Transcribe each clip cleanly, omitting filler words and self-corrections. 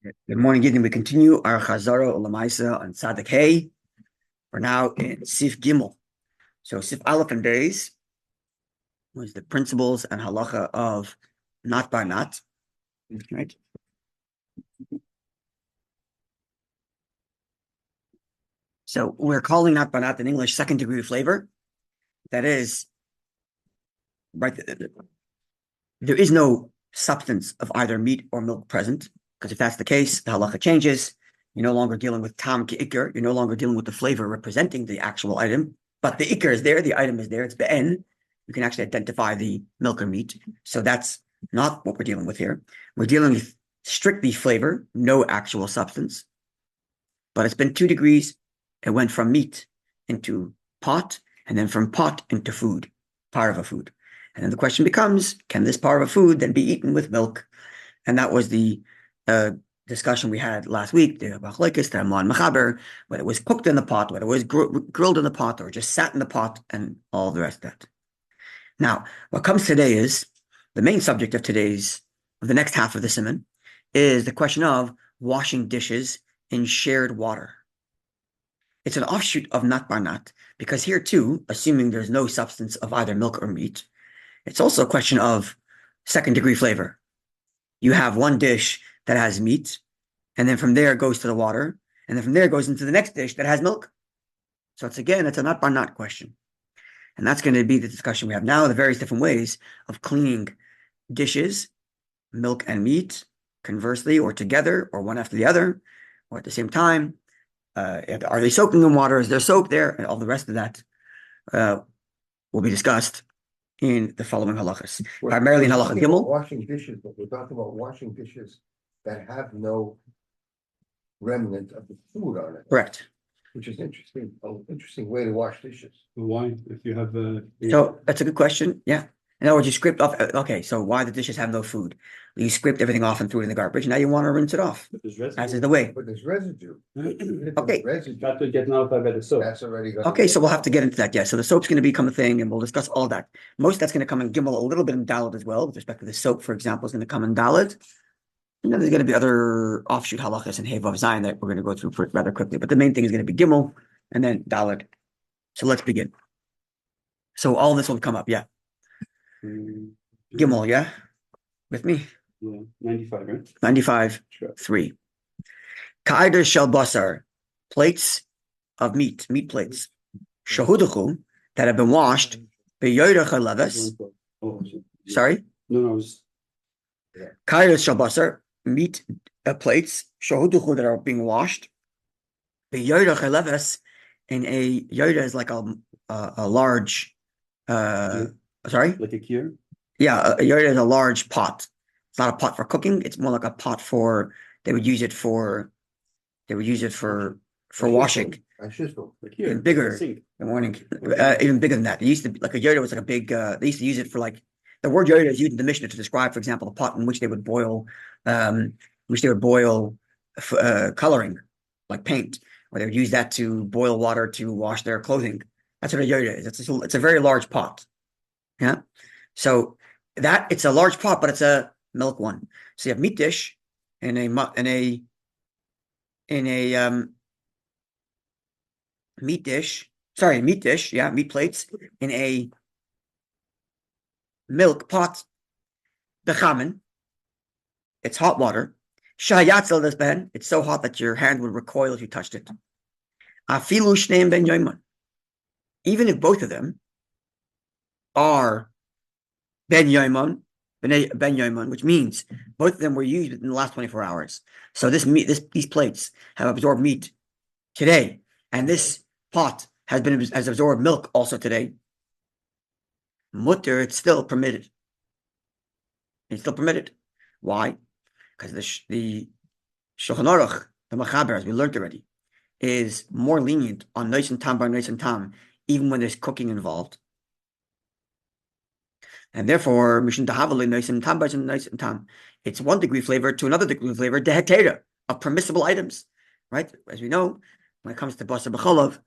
Good morning, Gideon. We continue our Chazzrah U'LeMaaseh on Tzadik Hey. We're now in Sif Gimel. So Sif Aleph and Beis was the principles and halacha of not by not. Right. So we're calling not by not in English second degree flavor. That is, right. There is no substance of either meat or milk present, because if that's the case, the halacha changes. You're no longer dealing with tam ki'ikr. You're no longer dealing with the flavor representing the actual item, but the ikr is there. The item is there. It's be'en. You can actually identify the milk or meat. So that's not what we're dealing with here. We're dealing with strictly flavor, no actual substance. But it's been 2 degrees. It went from meat into pot, and then from pot into food, part of a food. And then the question becomes, can this part of a food then be eaten with milk? And that was the discussion we had last week, the machlokes, the Amlan Mechaber, whether it was cooked in the pot, whether it was grilled in the pot, or just sat in the pot, and all the rest of that. Now, what comes today is, the main subject of the next half of the simon, is the question of washing dishes in shared water. It's an offshoot of nat bar nat, because here too, assuming there's no substance of either milk or meat, it's also a question of second degree flavor. You have one dish that has meat, and then from there it goes to the water, and then from there it goes into the next dish that has milk. So it's a nat bar nat question. And that's going to be the discussion we have now, the various different ways of cleaning dishes, milk and meat, conversely, or together, or one after the other, or at the same time. Are they soaking in water? Is there soap there? And all the rest of that will be discussed in the following halachas. Primarily in halacha gimel. Washing dishes, but we're talking about washing dishes that have no remnant of the food on it. Correct. Which is interesting. An interesting way to wash dishes. Why? If you have So that's a good question. Yeah. In other words, you scraped off. Okay, so why the dishes have no food? You scraped everything off and threw it in the garbage. Now you want to rinse it off. As is the way. But there's residue. Okay. That will get nullified by the soap. That's already got. Okay, so we'll have to get into that. Yeah. So the soap's going to become a thing, and we'll discuss all that. Most of that's going to come in Gimel, a little bit in Dalet as well, with respect to the soap, for example, is going to come in Dalet. And then there's going to be other offshoot halachas and Hevav Zion that we're going to go through rather quickly. But the main thing is going to be Gimel and then Dalet. So let's begin. So all this will come up, yeah. Gimel, yeah? With me? Yeah, 95, right? 95, Sure. 3. Ka'eder shel basar, plates of meat plates. Shahudachu, that have been washed. Be'yoyder chaleves. Sorry? No. Ka'eder shel basar, meat plates. Shahudachu, that are being washed. Be'yoyder chaleves, in a yoyder is like a large, sorry? Like a cure? Yeah, a yoyder is a large pot. It's not a pot for cooking. It's more like a pot for, they would use it for washing. Even bigger. Good morning. Even bigger than that. It used to be like a yoder was like a big. They used to use it for like the word yoder is used in the Mishnah to describe, for example, the pot in which they would boil, coloring, like paint, or they would use that to boil water to wash their clothing. That's what a yoder is. It's a very large pot. Yeah. So that it's a large pot, but it's a milk one. So you have meat dish in a meat dish, yeah, meat plates in a milk pot. Bechamen, it's hot water. Shahayatzel das ben, it's so hot that your hand would recoil if you touched it. Afilu shneim ben yoimon, even if both of them are ben yoimon, which means both of them were used within the last 24 hours. So these plates have absorbed meat today, and this pot has absorbed milk also today. Mutter, it's still permitted. It's still permitted. Why? Because the Shulchan Aruch, the Mechaber, as we learned already, is more lenient on nice and tam bar nice and tam, even when there's cooking involved. And therefore, Mishin Dahavali nice and tam bar nice and tam. It's 1 degree flavor to another degree flavor, dehetera, of permissible items. Right? As we know, when it comes to basar b'cholav,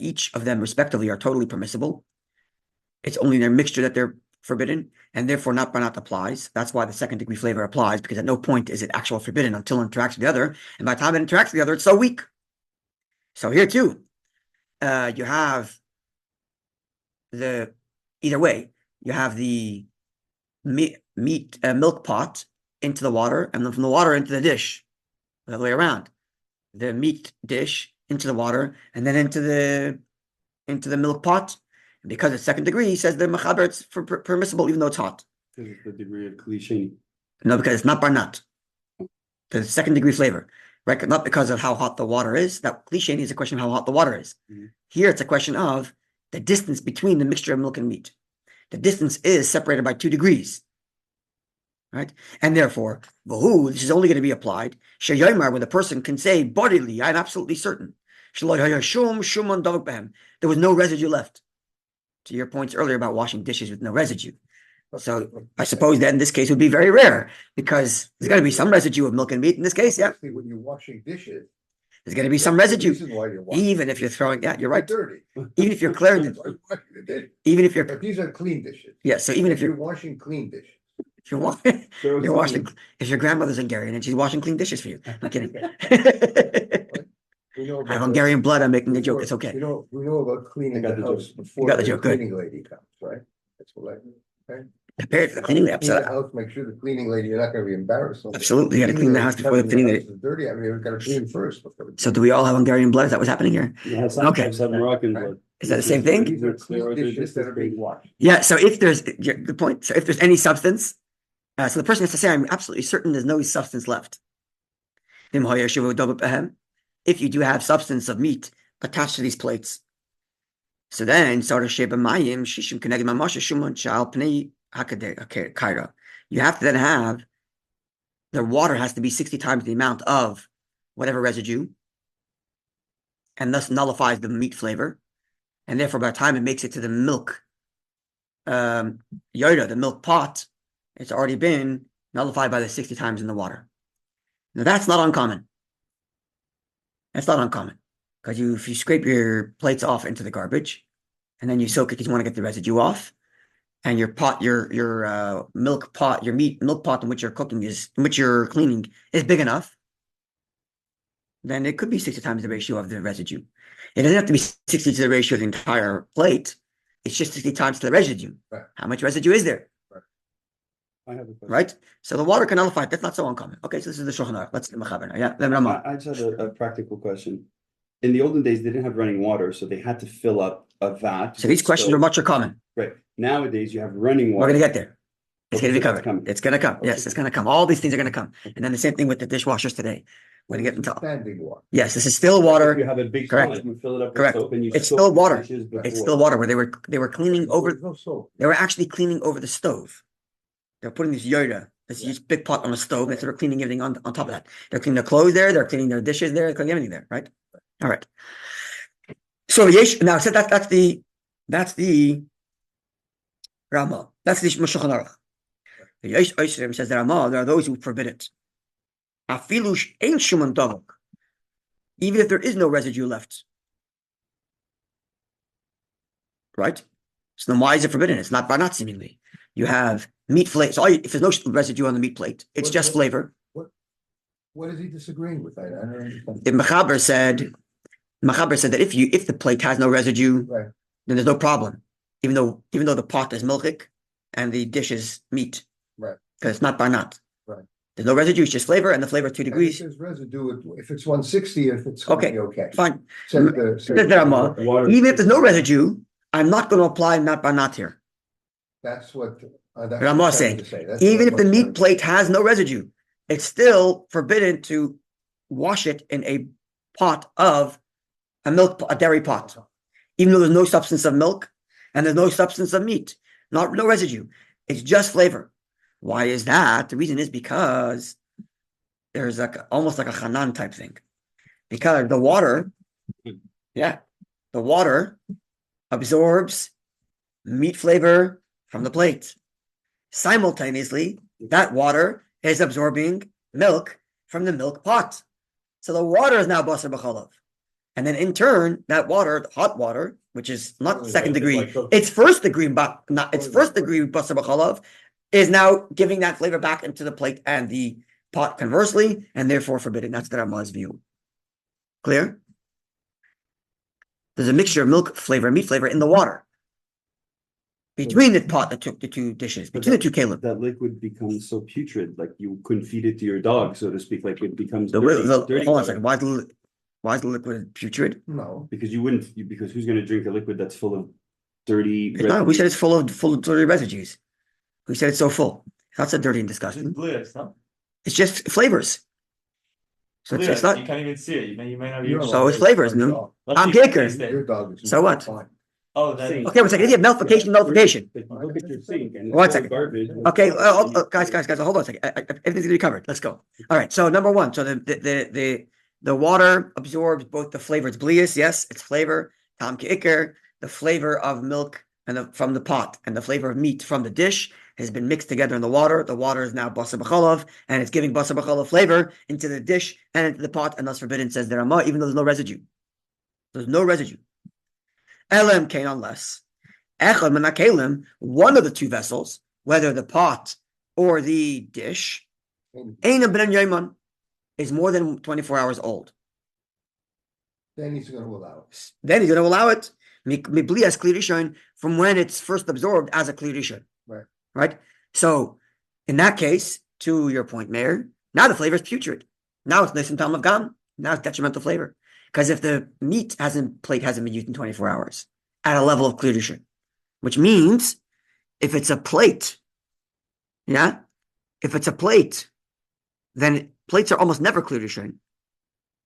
each of them respectively are totally permissible. It's only their mixture that they're forbidden, and therefore not applies. That's why the second degree flavor applies, because at no point is it actual forbidden until it interacts with the other. And by the time it interacts with the other, it's so weak. So here too, you have either way, you have the milk pot into the water, and then from the water into the dish, the other way around. The meat dish into the water, and then into the milk pot. And because it's second degree, he says the mechaber it's permissible even though it's hot. Because it's the degree of klisheni. No, because it's not barnat. Because it's second degree flavor, right? Not because of how hot the water is. That klisheni is a question of how hot the water is. Mm-hmm. Here, it's a question of the distance between the mixture of milk and meat. The distance is separated by 2 degrees. Right? And therefore, this is only going to be applied when the person can say bodily, I'm absolutely certain. There was no residue left. To your points earlier about washing dishes with no residue. So I suppose that in this case would be very rare, because there's got to be some residue of milk and meat in this case. Yeah. When you're washing dishes, there's going to be some residue. Even if you're throwing, you're right. Dirty. Even if you're clearing it. Even if you're. But these are clean dishes. Yeah. So even if you're washing clean dishes. If you're washing, if your grandmother's Hungarian and she's washing clean dishes for you. Not kidding. I have Hungarian blood. I'm making a joke. It's okay. We know about cleaning the house before you got the joke. Good. Cleaning lady comes, right? That's what Prepared for the cleaning lady. Clean the house, make sure the cleaning lady, you're not going to be embarrassed. Absolutely, you got to clean the house before the cleaning lady. Dirty. I mean, we've got to clean first. So do we all have Hungarian blood? Is that what's happening here? Yeah, okay. Moroccan blood. Is that the same thing? These are clean dishes that are being washed. Yeah. So if there's good point. So if there's any substance. So the person has to say, I'm absolutely certain there's no substance left. If you do have substance of meat attached to these plates, so then you have to then have the water has to be 60 times the amount of whatever residue, and thus nullifies the meat flavor, and therefore by the time it makes it to the milk the milk pot, it's already been nullified by the 60 times in the water. Now that's not uncommon. That's not uncommon, because if you scrape your plates off into the garbage, and then you soak it because you want to get the residue off, and your pot, your milk pot, your milk pot in which you're cooking in which you're cleaning is big enough, then it could be 60 times the ratio of the residue. It doesn't have to be 60 to the ratio of the entire plate. It's just 60 times to the residue. Right. How much residue is there? I have a question. Right? So the water can nullify it. That's not so uncommon. Okay, so this is the Shulchan Aruch. Let's do Mechaber now. Yeah. I just had a practical question. In the olden days, they didn't have running water, so they had to fill up a vat. So these questions are much more common. Right. Nowadays, you have running water. We're going to get there. It's going to be It's covered. coming. It's going to come. Yes, it's going to come. All these things are going to come. And then the same thing with the dishwashers today. We're going to get into. Standing water. Yes, this is still If water. you have a big Correct. pot, you fill it up with Correct. soap and you It's soak still the water. dishes It's before. still water where they were cleaning over. There's no soap. They were actually cleaning over the stove. They're putting this yoda, this huge big pot on the stove, and they're cleaning everything on top of that. They're cleaning their clothes there. They're cleaning their dishes there. They're cleaning everything there. Right. All right. So now, so that's the Rama. That's the Shulchan Aruch. The DIshwasher says that Rama, there are those who forbid it. Afilush ain't shuman davok, even if there is no residue left. Right. So then why is it forbidden? It's not barnat seemingly. You have meat flavor. So if there's no residue on the meat plate, it's just flavor. What is he disagreeing with? I don't understand. If Mechaber said that if the plate has no residue, Right. then there's no problem, even though the pot is milchik and the dish is meat, Right. Because it's not barnat. Right. There's no residue; it's just flavor, and the flavor 2 degrees. If there's residue, if it's 160, if it's going to be okay. Fine. Says Says the Rama, Water. even if there's no residue, I'm not going to apply not barnat here. That's what Rama is saying. Even if the meat plate has no residue, it's still forbidden to wash it in a pot of a dairy pot, even though there's no substance of milk and there's no substance of meat, no residue. It's just flavor. Why is that? The reason is because there's almost like a Hanan type thing. Because the water absorbs meat flavor from the plate. Simultaneously, that water is absorbing milk from the milk pot. So the water is now basar b'chalav. And then in turn, that water, hot water, which is not Oh, second it's degree, like cooking. it's first degree, but not it's Oh, first yeah. degree basar b'chalav, is now giving that flavor back into the plate and the pot conversely, and therefore forbidden. That's the Ramah's view. Clear? There's a mixture of milk flavor and meat flavor in the water between the pot that took the two dishes, between the two kalim. That liquid becomes so putrid, like you couldn't feed it to your dog, so to speak, like it becomes The, dirty, hold dirty on a water. second. Why is the liquid putrid? No, Because because who's gonna drink a liquid that's full of dirty? It's not. We said it's full of dirty residues. We said it's so full. It's not so dirty and It's disgusting. bliss, no? It's just flavors. So it's Bliss, not. you can't even see it. You may not You're even. So it's flavors, no? Let's I'm see if you Kicker. taste it. your dog is. So what? fine. Oh, then. Okay, one second. You have nullification. Look at your sink and it's One full of second. garbage. Okay, guys, hold on a second. Everything's gonna be covered. Let's go. All right. So number one. So the water absorbs both the flavor. It's blias. Yes, it's flavor. Tam ki'ikr, the flavor of milk from the pot and the flavor of meat from the dish has been mixed together in the water. The water is now basar b'chalav, and it's giving basar b'chalav flavor into the dish and into the pot, and thus forbidden, says the Ramah, even though there's no residue. There's no residue. Elam came unless echad menakalim, one of the two vessels, whether the pot or the dish, Eina ben Yaiman, is more than 24 hours old. Then he's gonna allow it. Then he's going to allow it miblias kli rishon, from when it's first absorbed as a kli rishon. Right. So in that case, to your point, Mayor, now the flavor is putrid. Now it's nice and tam of gam. Now it's detrimental flavor. Because if the plate hasn't been used in 24 hours at a level of kli rishon, which means if it's a plate, then plates are almost never kli rishon.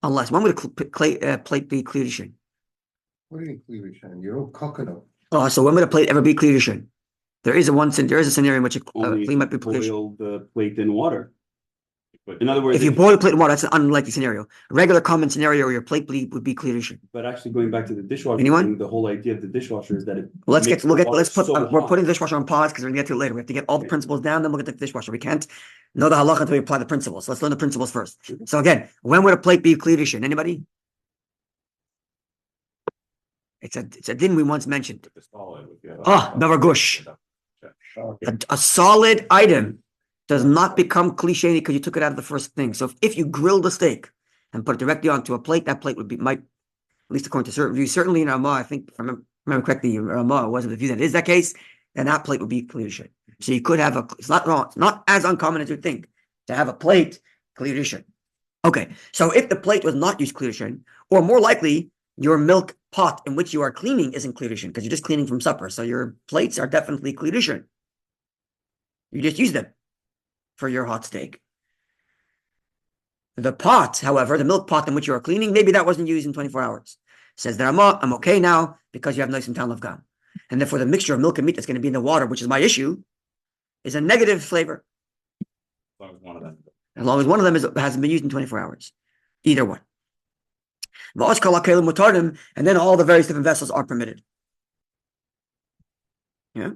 Unless, when would a plate be kli rishon? What do you mean cleavage? You don't coconut. Oh, so when would a plate ever be kli rishon? There is a scenario in which a Only plate might be kli rishon. boil the plate in water. In other words, If you boil a plate in water, that's an unlikely scenario. A regular common scenario where your plate would be kli rishon. but actually going back to the dishwasher, Anyone? thing, the whole idea of the dishwasher is that it. Let's makes the water let's put, so we're hot. putting the dishwasher on pause because we're gonna get to it later. We have to get all the principles down, then we'll get to the dishwasher. We can't know the halacha until we apply the principles. Let's learn the principles first. So again, when would a plate be kli rishon? Anybody? It's a din we once mentioned. Davar gush. A solid item does not become cliche because you took it out of the first thing. So if you grilled a steak and put it directly onto a plate, that plate might, at least according to certain views, certainly in Ramah, I think, if I remember correctly, Ramah wasn't the view that is that case, then that plate would be kli rishon. So you could have it's not wrong, it's not as uncommon as you think to have a plate kli rishon. Okay, so if the plate was not used kli rishon, or more likely, your milk pot in which you are cleaning isn't kli rishon because you're just cleaning from supper. So your plates are definitely kli rishon. You just use them for your hot steak. The pot, however, the milk pot in which you are cleaning, maybe that wasn't used in 24 hours. Says that I'm okay now because you have nice and town of gam. And therefore the mixture of milk and meat that's going to be in the water, which is my issue, is a negative flavor. As long as one of them. As long as one of them hasn't been used in 24 hours. Either one. And then all the various different vessels are permitted. Yeah.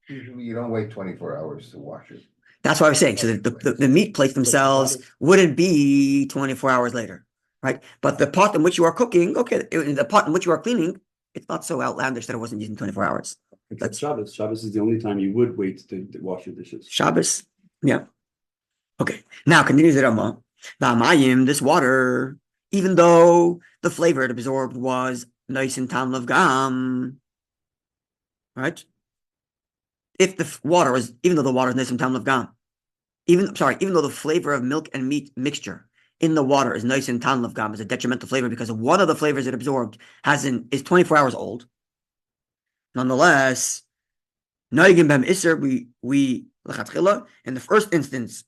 Usually you don't wait 24 hours to wash it. That's what I was saying. So the meat plates themselves wouldn't be 24 hours later, right? But the pot in which you are cooking, okay, the pot in which you are cleaning, it's not so outlandish that it wasn't used in 24 hours. Except Shabbos. Shabbos is the only time you would wait to wash your dishes. Shabbos, yeah. Okay, now continues the Ramah. This water, even though the flavor it absorbed was nice and tam of gam, right? If the water is, even though the water is nice and tam of gam, even though the flavor of milk and meat mixture in the water is nice and tam of gam, is a detrimental flavor because one of the flavors it absorbed is 24 hours old. Nonetheless, noigim bem iser, we in the first instance,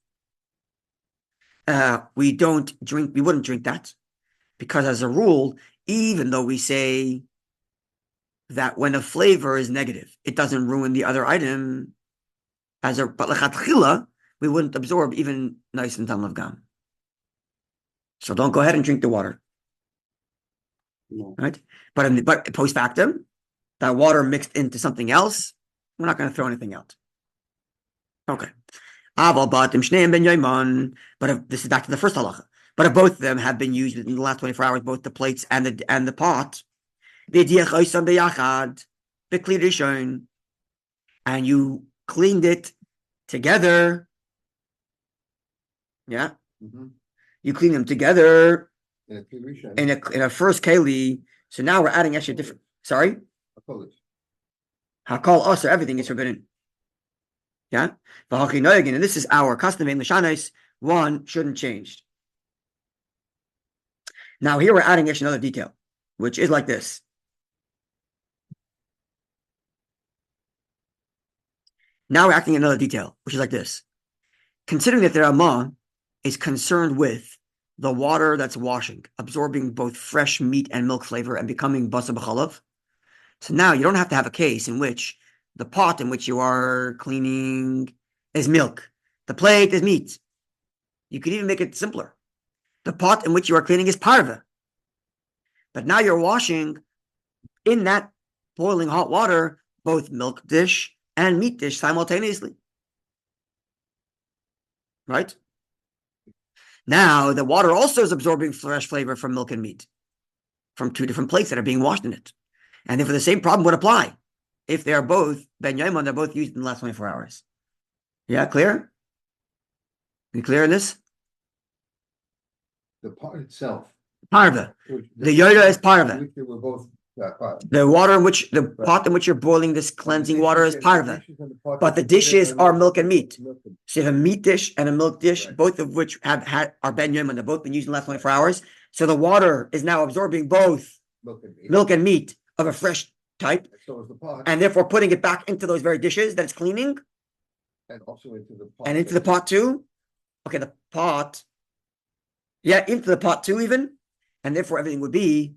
we wouldn't drink that because as a rule, even though we say that when a flavor is negative, it doesn't ruin the other item. But lechatchila, we wouldn't absorb even nice and tam of gam. So don't go ahead and drink the water, No. right? But post factum, that water mixed into something else, we're not going to throw anything out. Okay. But if this is back to the first halacha. But if both of them have been used in the last 24 hours, both the plates and the pot, and you cleaned it together. Yeah, Mhm. you clean them together In a kli rishon, in a first keli. So now we're adding extra different. Sorry, a kodesh. hakol also everything is forbidden. Yeah, and this is our custom in the shanis. One shouldn't change. Now here we're adding actually another detail, which is like this. Now we're acting another detail, which is like this. Considering that the Ramah is concerned with the water that's washing, absorbing both fresh meat and milk flavor and becoming basa b'chalav. So now you don't have to have a case in which the pot in which you are cleaning is milk. The plate is meat. You could even make it simpler. The pot in which you are cleaning is parva. But now you're washing in that boiling hot water both milk dish and meat dish simultaneously. Right? Now the water also is absorbing fresh flavor from milk and meat from two different plates that are being washed in it. And therefore the same problem would apply if they are both ben yaimon, they're both used in the last 24 hours. Yeah, clear? You clear in this? The pot itself. Parva. which- The yoda is parva. which they were both, pot. The water in which the pot in which you're boiling this cleansing water is parva. But the dishes are milk and meat. So you have a meat dish and a milk dish, Right. both of which are ben yaimon, they've both been used in the last 24 hours. So the water is now absorbing both milk and meat of a fresh type, And so is the pot. and therefore putting it back into those very dishes that it's cleaning And also into the pot. and into the pot too. Okay, the pot. Yeah, into the pot too, even. And therefore everything would be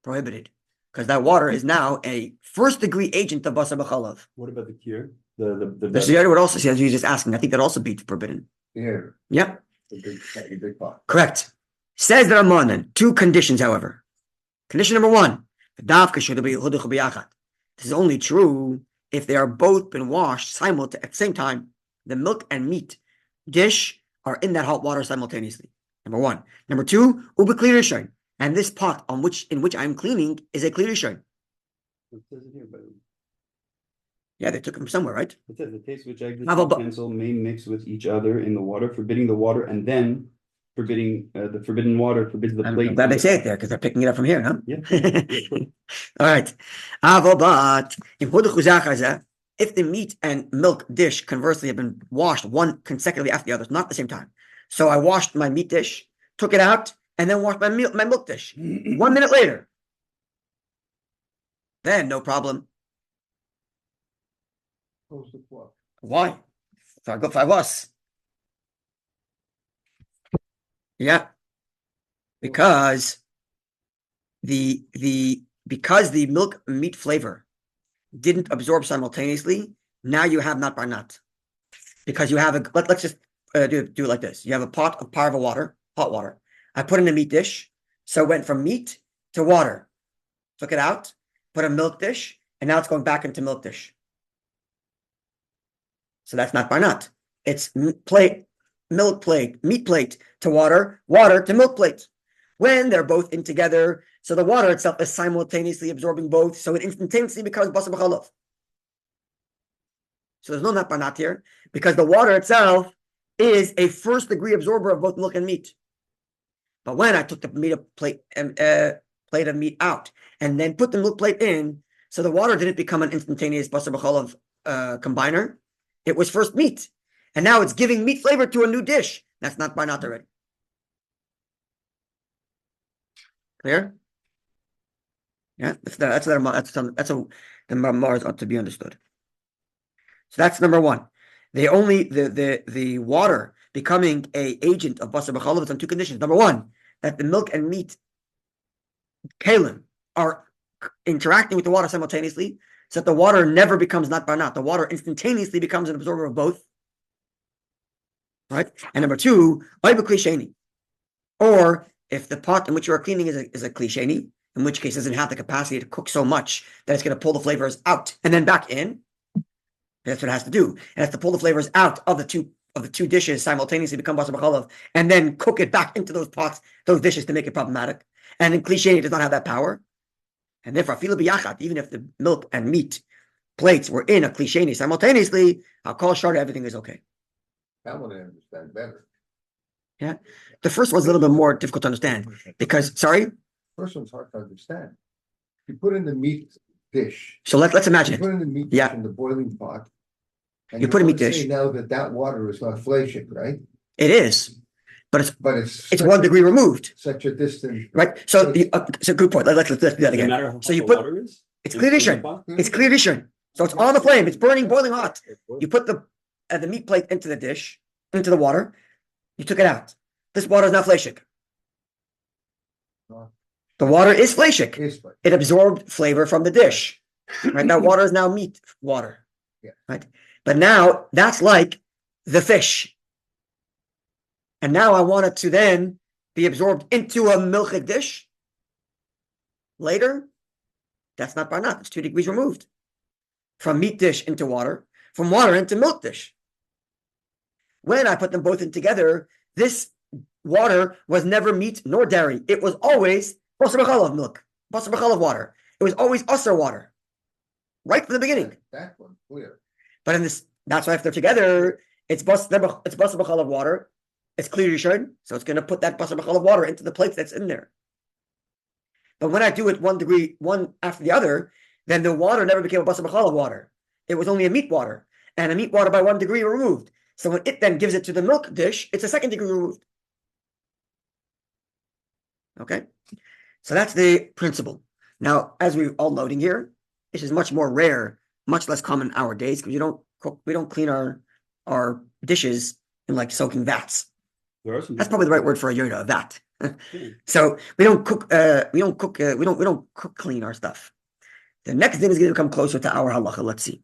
prohibited. Because that water is now a first degree agent of basa b'chalav. What about the cure? The The Shiyari would also say, as you were just asking, I think that also be forbidden. Yeah, Yep, the big pot. correct. Says the Ramon, two conditions, however. Condition number one, this is only true if they are both been washed simultaneously at the same time. The milk and meat dish are in that hot water simultaneously. Number one. Number two, ubekli rishon, and this pot in which I'm cleaning is a kli rishon. It says it here, but Yeah, they took them somewhere, right? it says the taste which egg How about- utensil may mix with each other in the water, forbidding the water, and then forbidding the forbidden water forbids the plate. I'm glad they say it there because they're picking it up from here, huh? Yeah. All right. Avobat, if the meat and milk dish conversely have been washed one consecutively after the other, not at the same time. So I washed my meat dish, took it out, and then washed my milk dish. 1 minute later. Then no problem. Close the pot. Why? If I was. Yeah. Because the milk meat flavor didn't absorb simultaneously, now you have not by not. Because you have let's just do it like this. You have a pot of parva water, hot water. I put in a meat dish, so it went from meat to water. Took it out, put a milk dish, and now it's going back into milk dish. So that's not by not. It's milk plate, meat plate to water, water to milk plate. When they're both in together, so the water itself is simultaneously absorbing both, so it instantaneously becomes basa b'chalav. So there's no not by not here, because the water itself is a first degree absorber of both milk and meat. But when I took the plate of meat out and then put the milk plate in, so the water didn't become an instantaneous basa b'chalav combiner. It was first meat, and now it's giving meat flavor to a new dish. That's not by not already. Clear? Yeah, that's the Mars ought to be understood. So that's number one. The water becoming a agent of basa b'chalav is on two conditions. Number one, that the milk and meat kalim are interacting with the water simultaneously, so that the water never becomes not by not. The water instantaneously becomes an absorber of both. Right? And number two, or if the pot in which you are cleaning is a klisheni, in which case it doesn't have the capacity to cook so much that it's going to pull the flavors out and then back in. That's what it has to do. It has to pull the flavors out of the two of the two dishes simultaneously become basar b'chalav and then cook it back into those pots, those dishes to make it problematic. And in cliche, it does not have that power. And therefore, afilu b'yachat, even if the milk and meat plates were in a cliche simultaneously, I'll call shard, everything is okay. That one I understand better. The first one's a little bit more difficult to understand because, sorry, First one's hard to understand. You put in the meat dish. so let's imagine You it. put in the meat Yeah. dish in the boiling pot. And You put a meat wanna say dish. now that water is not flashing, right? It is, but But it's. it's 1 degree removed, Such a distance. right? So it's a good point. Let's do that Does it again. matter how So you hot the put, water is? it's In clear the addition. pot? It's clear addition. So it's on the flame. It's burning, boiling hot. You put the meat plate into the dish, into the water. You took it out. This water is not fleshik. The water is fleshik. Is like, It absorbed flavor from the dish. Right? That water is now meat water. Yeah. Right? But now that's like the fish. And now I want it to then be absorbed into a milchik dish. Later, that's not barnat. It's 2 degrees removed. From meat dish into water, from water into milk dish. When I put them both in together, this water was never meat nor dairy. It was always basar b'chalav milk, basar b'chalav water. It was always usser water, right from the beginning. that one, clear. But in this, that's why if they're together, it's basar b'chalav water. It's clear rishon, so it's going to put that basar b'chalav water into the plate that's in there. But when I do it 1 degree, one after the other, then the water never became a basar b'chalav water. It was only a meat water, and a meat water by 1 degree removed. So when it then gives it to the milk dish, it's a 2nd degree removed. Okay, so that's the principle. Now, as we're all noting here, this is much more rare, much less common in our days because we don't clean our dishes in like soaking vats. There are some. That's probably the right word for a yoda, a vat. Yeah. So we don't cook clean our stuff. The next thing is going to come closer to our halacha. Let's see.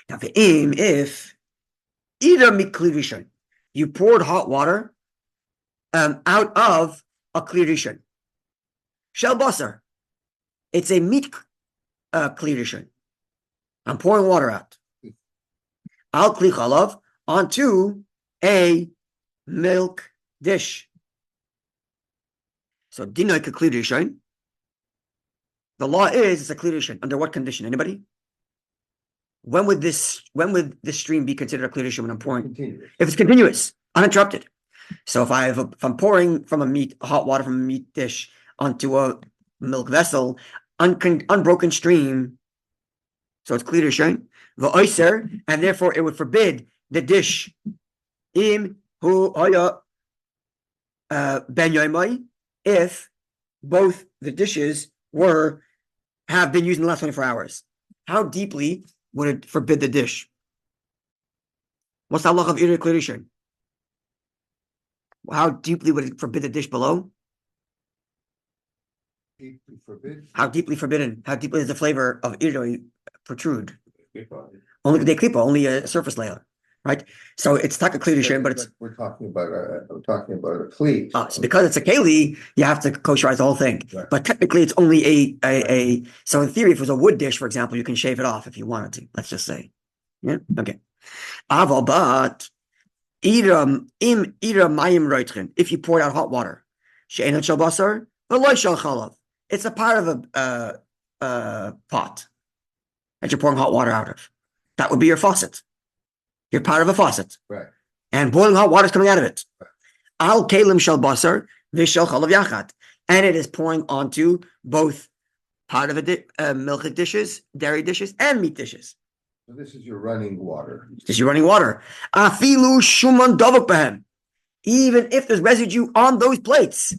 Now, if either mikli rishon, you poured hot water out of a kli rishon, shel basar, it's a meat kli rishon. I'm pouring water out. Al kli chalav onto a milk dish. So dinoy kli rishon. The law is it's a kli rishon. Under what condition? Anybody? When would this stream be considered a kli rishon when I'm pouring? Continuous. If it's continuous, uninterrupted. So if I'm pouring from hot water from a meat dish onto a milk vessel, unbroken stream, so it's kli rishon, v'oiser, and therefore it would forbid the dish im hu haya ben yoimai, if both the dishes have been used in the last 24 hours. How deeply would it forbid the dish? What's the halacha of irei kli rishon? How deeply would it forbid the dish below? Deeply forbid. How deeply forbidden? How deeply does the flavor of irei protrude? Good thought. Only the klipa, only a surface layer, right? So it's taka kli rishon, but it's We're talking about a cleat. so because it's a keli, you have to kosherize the whole thing. Right. But technically, it's only a. So in theory, if it was a wood dish, for example, you can shave it off if you wanted to. Let's just say, yeah, okay. Aval but im mayim roitchen. If you poured out hot water, she'enot shel basar v'lo shel chalav. It's a part of a pot that you're pouring hot water out of. That would be your faucet. You're part of a faucet. Right. And boiling hot water is coming out of it. Al kalim shel basar v'shel chalav yachat. And it is pouring onto both part of milk dishes, dairy dishes, and meat dishes. So this is your running water. This is your running water. Afilu shuman davok behem. Even if there's residue on those plates.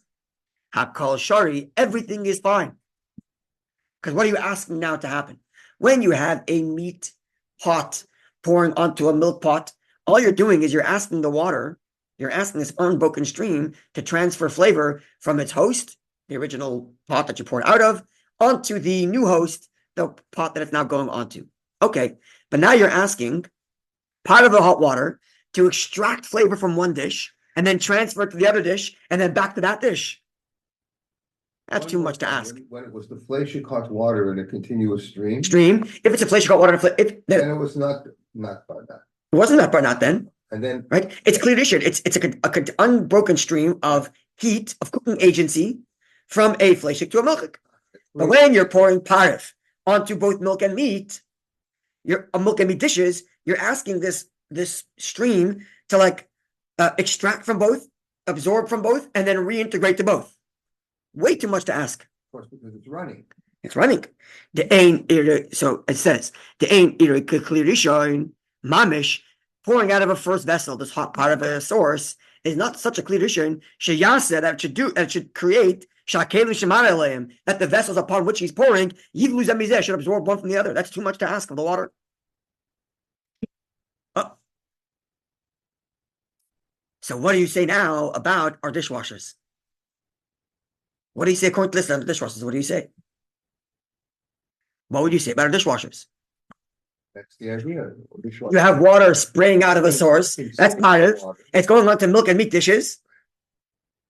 Hakal shari, everything is fine. Because what are you asking now to happen? When you have a meat pot pouring onto a milk pot, all you're doing is you're asking the water, you're asking this unbroken stream to transfer flavor from its host, the original pot that you poured out of, onto the new host, the pot that it's now going onto. Okay, but now you're asking part of the hot water to extract flavor from one dish and then transfer it to the other dish and then back to that dish. That's too much to ask. When it was the fleshik hot water in a continuous stream. Stream, if it's a place you got water, And it was not by that. it wasn't that barnat then. And then, right? It's clear addition. It's a unbroken stream of heat, of cooking agency from a fleshik to a milchik. But when you're pouring parif onto both milk and meat, milk and meat dishes, you're asking this stream to extract from both, absorb from both, and then reintegrate to both. Way too much to ask. of course, because it's running. It's running. So it says the ain clear mamish pouring out of a first vessel, this hot part of a source, is not such a clear sheyasa that it should create that the vessels upon which he's pouring should absorb one from the other. That's too much to ask of the water. So what do you say now about our dishwashers? What do you say according to this on the dishwashers? What do you say? What would you say about our dishwashers? That's the idea. You have water spraying out of a source. That's part of it. It's going on to milk and meat dishes.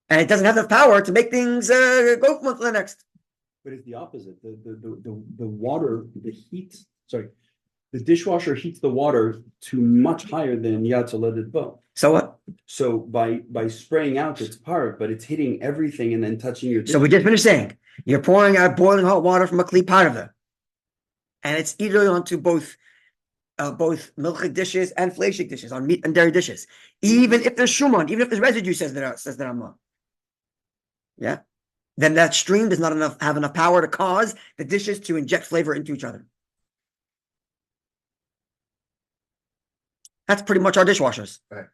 And it doesn't have the power to make things go from one to the next. But it's the opposite. The water, the dishwasher heats the water to much higher than Yatzoleded Bo. So what? So by spraying out its part, but it's hitting everything and then touching your dish. So we just finished saying you're pouring out boiling hot water from a kli part of it. And it's either onto both milchik dishes and fleshik dishes, on meat and dairy dishes. Even if there's shuman, even if there's residue, says that I'm wrong. Yeah. Then that stream does not have enough power to cause the dishes to inject flavor into each other. That's pretty much our dishwashers. Right.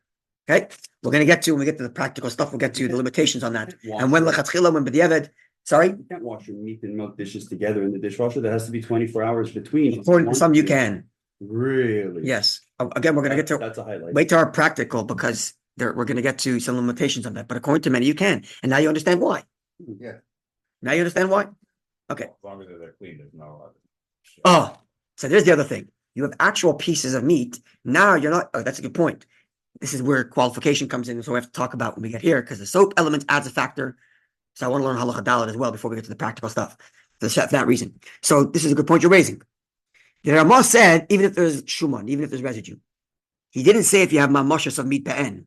Okay. When we get to the practical stuff, we'll get to the limitations on that. And when lechatchila, when b'diavad, sorry? You can't wash your meat and milk dishes together in the dishwasher. There has to be 24 hours between. According to some, you can. Really? Yes. Again, we're going to get to That's a highlight. wait to our practical because we're going to get to some limitations on that. But according to many, you can. And now you understand why. Yeah. Now you understand why? Okay. As long as they're clean, there's not a lot. Oh, so there's the other thing. You have actual pieces of meat. Now you're not. Oh, that's a good point. This is where qualification comes in. So we have to talk about when we get here because the soap element adds a factor. So I want to learn halacha dalet as well before we get to the practical stuff. For that reason. So this is a good point you're raising. The Ramah said, even if there's shuman, even if there's residue, he didn't say if you have mamashas of meat be'en.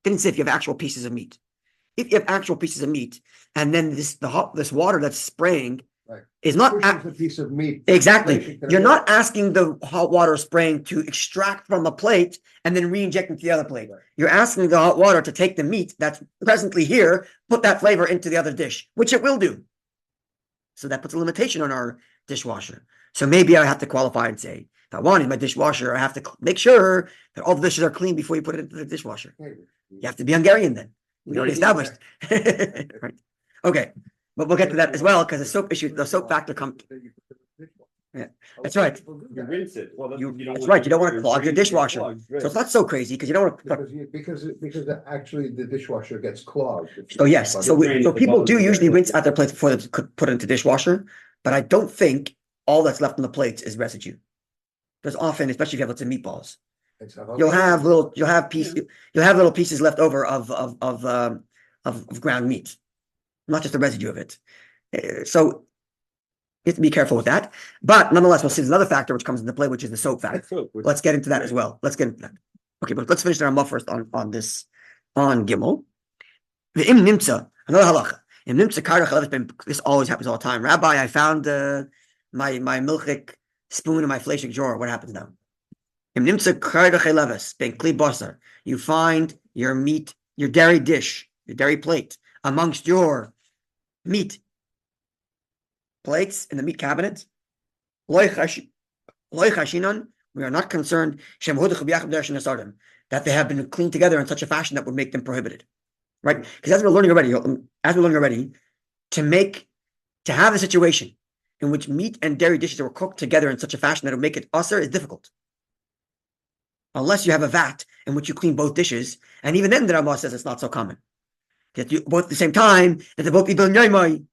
Didn't say if you have actual pieces of meat. If you have actual pieces of meat, and then this water that's spraying is not Pushes a piece of meat. exactly. You're not asking the hot water spraying to extract from a plate and then re-inject into the other plate. Right. You're asking the hot water to take the meat that's presently here, put that flavor into the other dish, which it will do. So that puts a limitation on our dishwasher. So maybe I have to qualify and say, if I wanted my dishwasher, I have to make sure that all the dishes are clean before you put it into the dishwasher. You have to be Hungarian then. We already established. Right. Okay. But we'll get to that as well because the soap factor comes. Yeah, that's right. You rinse it. Well, That's right. You don't want to clog your dishwasher. So it's not so crazy because you don't want to. Because actually the dishwasher gets clogged. So yes. So people do usually rinse out their plates before they put it into dishwasher. But I don't think all that's left on the plates is residue. There's often, especially if you have lots of meatballs, you'll have little pieces left over of ground meat, not just the residue of it. So you have to be careful with that. But nonetheless, we'll see there's another factor which comes into play, which is the soap factor. Let's get into that as well. Let's get into that. Okay, but let's finish the Ramah first on Gimel. The im nimtza, another halacha. Im nimtza karach. This always happens all the time. Rabbi, I found my milchik spoon in my fleshik drawer. What happens now? Im nimtza karach leves ben kli basar. You find your meat, your dairy dish, your dairy plate amongst your meat plates in the meat cabinet. Loy chashinan. We are not concerned that they have been cleaned together in such a fashion that would make them prohibited, right? Because as we're learning already, to have a situation in which meat and dairy dishes were cooked together in such a fashion that would make it usher is difficult, unless you have a vat in which you clean both dishes, and even then the Ramah says it's not so common. That you both at the same time that they both be doing.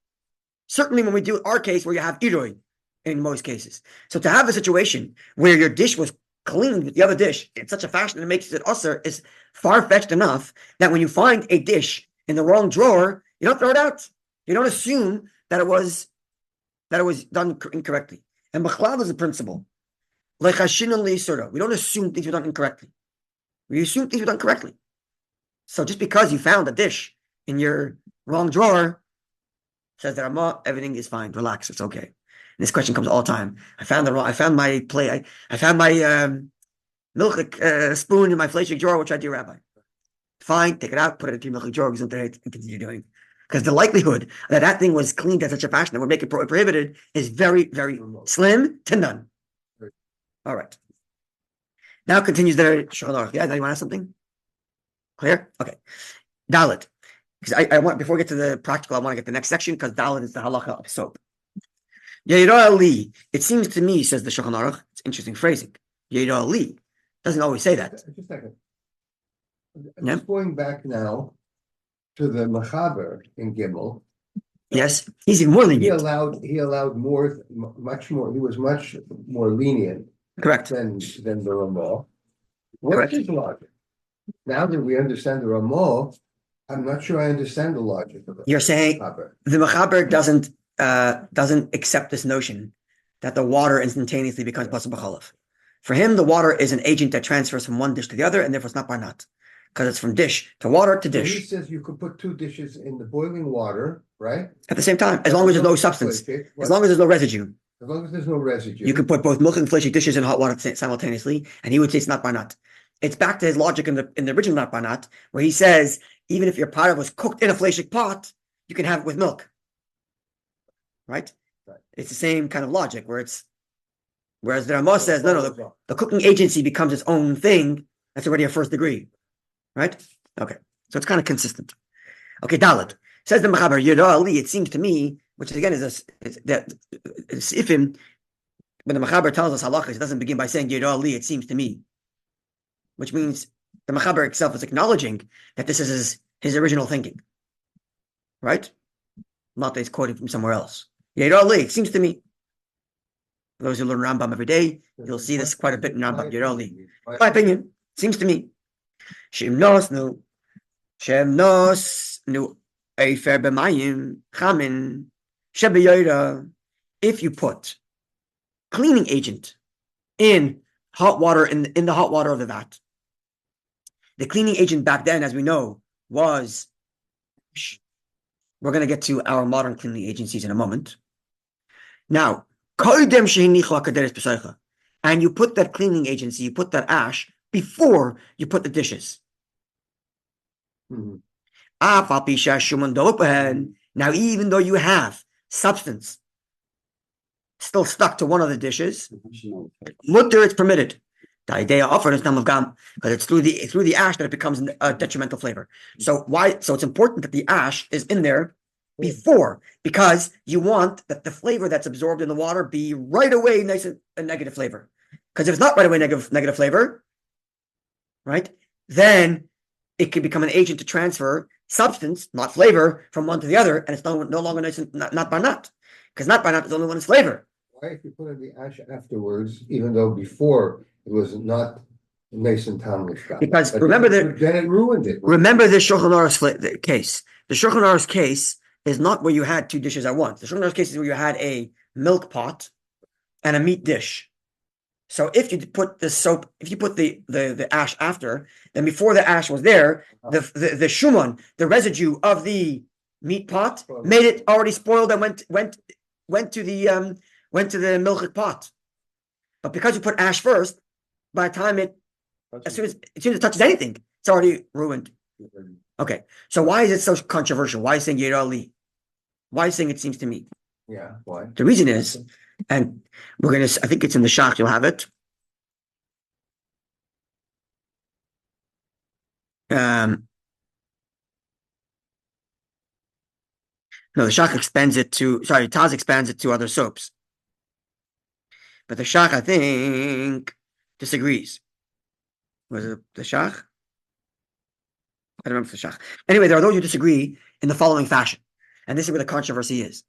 Certainly when we do our case where you have iroi in most cases. So to have a situation where your dish was cleaned with the other dish in such a fashion that makes it usher is far-fetched enough that when you find a dish in the wrong drawer, you don't throw it out. You don't assume that it was done incorrectly. And B'chlav is a principle. We don't assume things were done incorrectly. We assume things were done correctly. So just because you found a dish in your wrong drawer, says that everything is fine. Relax, it's okay. And this question comes all the time. I found my plate. I found my milk spoon in my fleshik drawer. What should I do, Rabbi? Fine, take it out, put it into your milk drawer, and continue doing. Because the likelihood that that thing was cleaned in such a fashion that would make it prohibited is very, very slim to none. All right. Now continues the Shulchan Aruch. Yeah, now you want to ask something? Clear? Okay. Dalit. Because I want, before we get to the practical, I want to get the next section because Dalit is the halacha of soap. Yeirah li. It seems to me, says the Shulchan Aruch, it's interesting phrasing. Yeirah li. Doesn't always say that. Just a second. I'm Yeah. just going back now to the Mechaber in Gimel. Yes, he's even more He lenient. allowed much more, he was much more lenient Correct. than the Ramah. What's Correct. his logic? Now that we understand the Ramah, I'm not sure I understand the logic of it. You're saying the Mechaber doesn't accept this notion that the water instantaneously becomes basar b'chalav. For him, the water is an agent that transfers from one dish to the other, and therefore it's not barnat. Because it's from dish to water to So he dish says you could put two dishes in the boiling water, right? at the same time, as long as there's no substance, as long as there's no residue. As long as there's no residue. You can put both milk and fleshik dishes in hot water simultaneously, and he would say it's not barnat. It's back to his logic in the original not barnat, where he says even if your pot was cooked in a fleshik pot, you can have it with milk. Right? It's the same kind of logic whereas the Ramah says no, the cooking agency becomes its own thing. That's already a first degree. Right? Okay. So it's kind of consistent. Okay, Dalit. Says the Mechaber, Yeirah li, it seems to me, which again is that Sifim, when the Mechaber tells us halachas, it doesn't begin by saying Yeirah li, it seems to me. Which means the Mechaber itself is acknowledging that this is his original thinking. Right? Not that he's quoting from somewhere else. Yeirah li, it seems to me. For those who learn Rambam every day, you'll see this quite a bit in Rambam. Yeirah li. My opinion, seems to me. Shem nos nu eifer b'mayim chamin shebeyoyra. If you put cleaning agent in hot water in the hot water of the vat, the cleaning agent back then, as we know, was. We're going to get to our modern cleaning agencies in a moment. Now, and you put that cleaning agency, you put that ash before you put the dishes. Mhm. Now, even though you have substance still stuck to one of the dishes, mutter, it's permitted. The idea offered is of gam, because it's through the ash that it becomes a detrimental flavor. So it's important that the ash is in there before, because you want that the flavor that's absorbed in the water be right away nice and a negative flavor. Because if it's not right away negative flavor, right, then it can become an agent to transfer substance, not flavor, from one to the other, and it's no longer nice and not barnat. Because not barnat is only one is flavor. Why if you put in the ash afterwards, even though before it was not nice and tamlish? Because then it ruined it. Remember the Shulchan Aruch case. The Shulchan Aruch case is not where you had two dishes at once. The Shulchan Aruch case is where you had a milk pot and a meat dish. So if you put the ash after, then before the ash was there, the shuman, the residue of the meat pot, made it already spoiled and went to the milk pot. But because you put ash first, by the time as soon as it touches anything, it's already ruined. Okay, so why is it so controversial? Why is saying Yeirah li? Why is saying it seems to me? Yeah, why? The reason is, and I think it's in the Shach, you'll have it. No, the Shach Taz expands it to other soaps. But the Shach, I think, disagrees. Was it the Shach? I don't remember if it's the Shach. Anyway, there are those who disagree in the following fashion. And this is where the controversy is.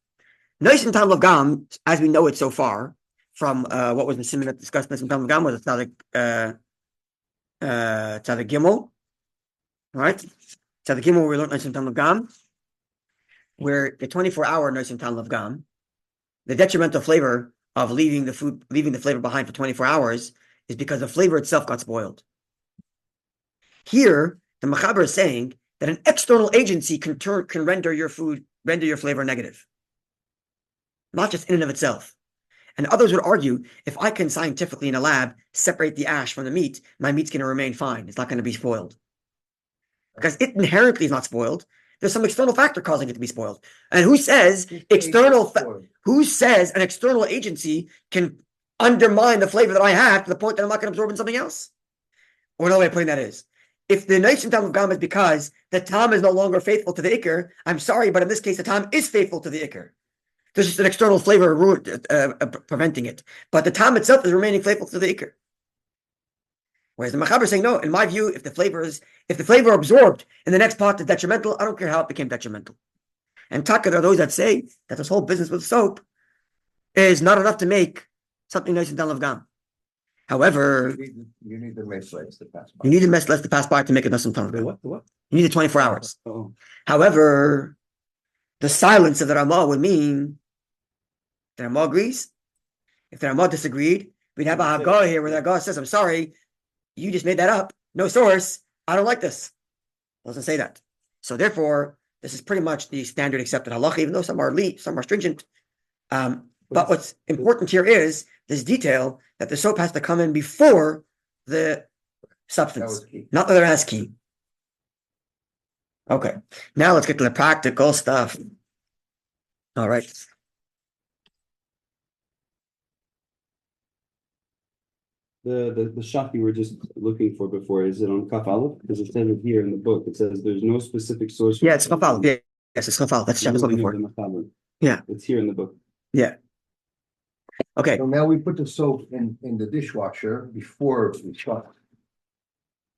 Nice and Tam of Gam, as we know it so far, from what was Mesimin that discussed Nice and Tam of Gam, was Tzadik Gimel. Right? Tzadik Gimel, we learned Nice and Tam of Gam, where the 24-hour Nice and Tam of Gam, the detrimental flavor of leaving the flavor behind for 24 hours is because the flavor itself got spoiled. Here, the Mechaber is saying that an external agency can render your flavor negative, not just in and of itself. And others would argue, if I can scientifically in a lab separate the ash from the meat, my meat's going to remain fine. It's not going to be spoiled. Because it inherently is not spoiled. There's some external factor causing it to be spoiled. And who says an external agency can undermine the flavor that I have to the point that I'm not going to absorb in something else? Or another way of putting that is, if the nice and tam of gam is because the tam is no longer faithful to the ikr, I'm sorry, but in this case, the tam is faithful to the ikr. There's just an external flavor preventing it. But the tam itself is remaining faithful to the ikr. Whereas the Mechaber is saying, no, in my view, if the flavor absorbed in the next pot is detrimental, I don't care how it became detrimental. And Taka, there are those that say that this whole business with soap is not enough to make something nice and done of gam. However, You need the messless to pass by. you need the messless to pass by to make it nice and done. The what? The what? You need it 24 hours. Oh, However, the silence of the Ramah would mean the Ramah agrees. If the Ramah disagreed, we'd have a Haggah here where the Haggah says, I'm sorry, you just made that up. No source. I don't like this. It doesn't say that. So therefore, this is pretty much the standard accepted halacha, even though some are stringent. But what's important here is this detail that the soap has to come in before the substance, not that it has key. Okay, now let's get to the practical stuff. All right. The shot you were just looking for before, is it on Kaf Aleph? Because it says it here in the book. It says there's no specific source. Yeah, it's Kaf Aleph. Yeah, yes, it's Kaf Aleph. That's what I was looking for. Yeah. It's here in the book. Yeah. Okay. So now we put the soap in the dishwasher before we shot.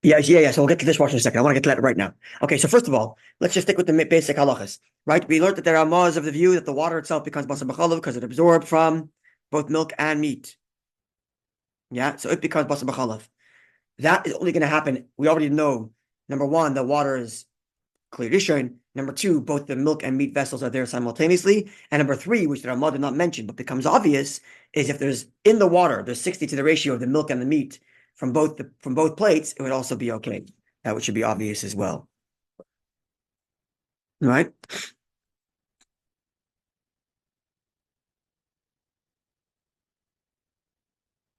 Yeah. So we'll get to dishwasher in a second. I want to get to that right now. Okay, so first of all, let's just stick with the basic halachas, right? We learned that there are Ramahs of the view that the water itself becomes basar b'chalav because it absorbed from both milk and meat. Yeah, so it becomes basar b'chalav. That is only going to happen. We already know, number one, the water is clear rishon. Number two, both the milk and meat vessels are there simultaneously. And number three, which the Ramah did not mention, but becomes obvious, is if there's in the water, there's 60 to the ratio of the milk and the meat from both plates, it would also be okay. That should be obvious as well. Right?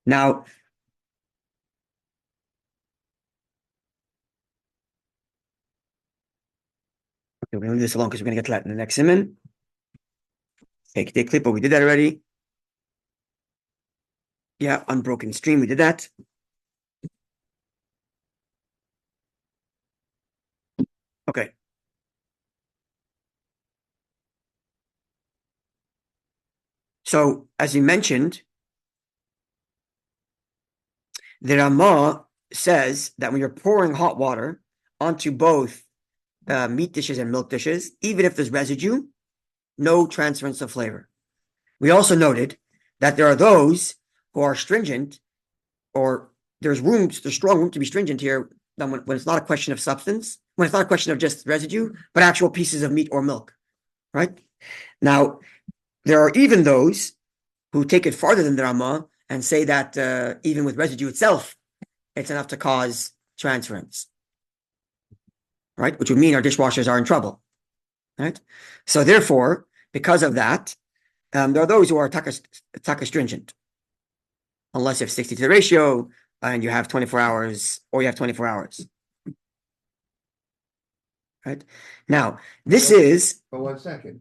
Now, we're going to leave this alone because we're going to get to that in the next siman. Take the clip, but we did that already. Yeah, unbroken stream, we did that. Okay. So, as you mentioned, the Ramah says that when you're pouring hot water onto both meat dishes and milk dishes, even if there's residue, no transference of flavor. We also noted that there are those who are stringent, or there's strong room to be stringent here when it's not a question of substance, when it's not a question of just residue, but actual pieces of meat or milk, right? Now, there are even those who take it farther than the Ramah and say that even with residue itself, it's enough to cause transference, right? Which would mean our dishwashers are in trouble, right? So therefore, because of that, there are those who are taka stringent, unless you have 60 to the ratio and you have 24 hours, or you have 24 hours. Right? Now, this is... But 1 second.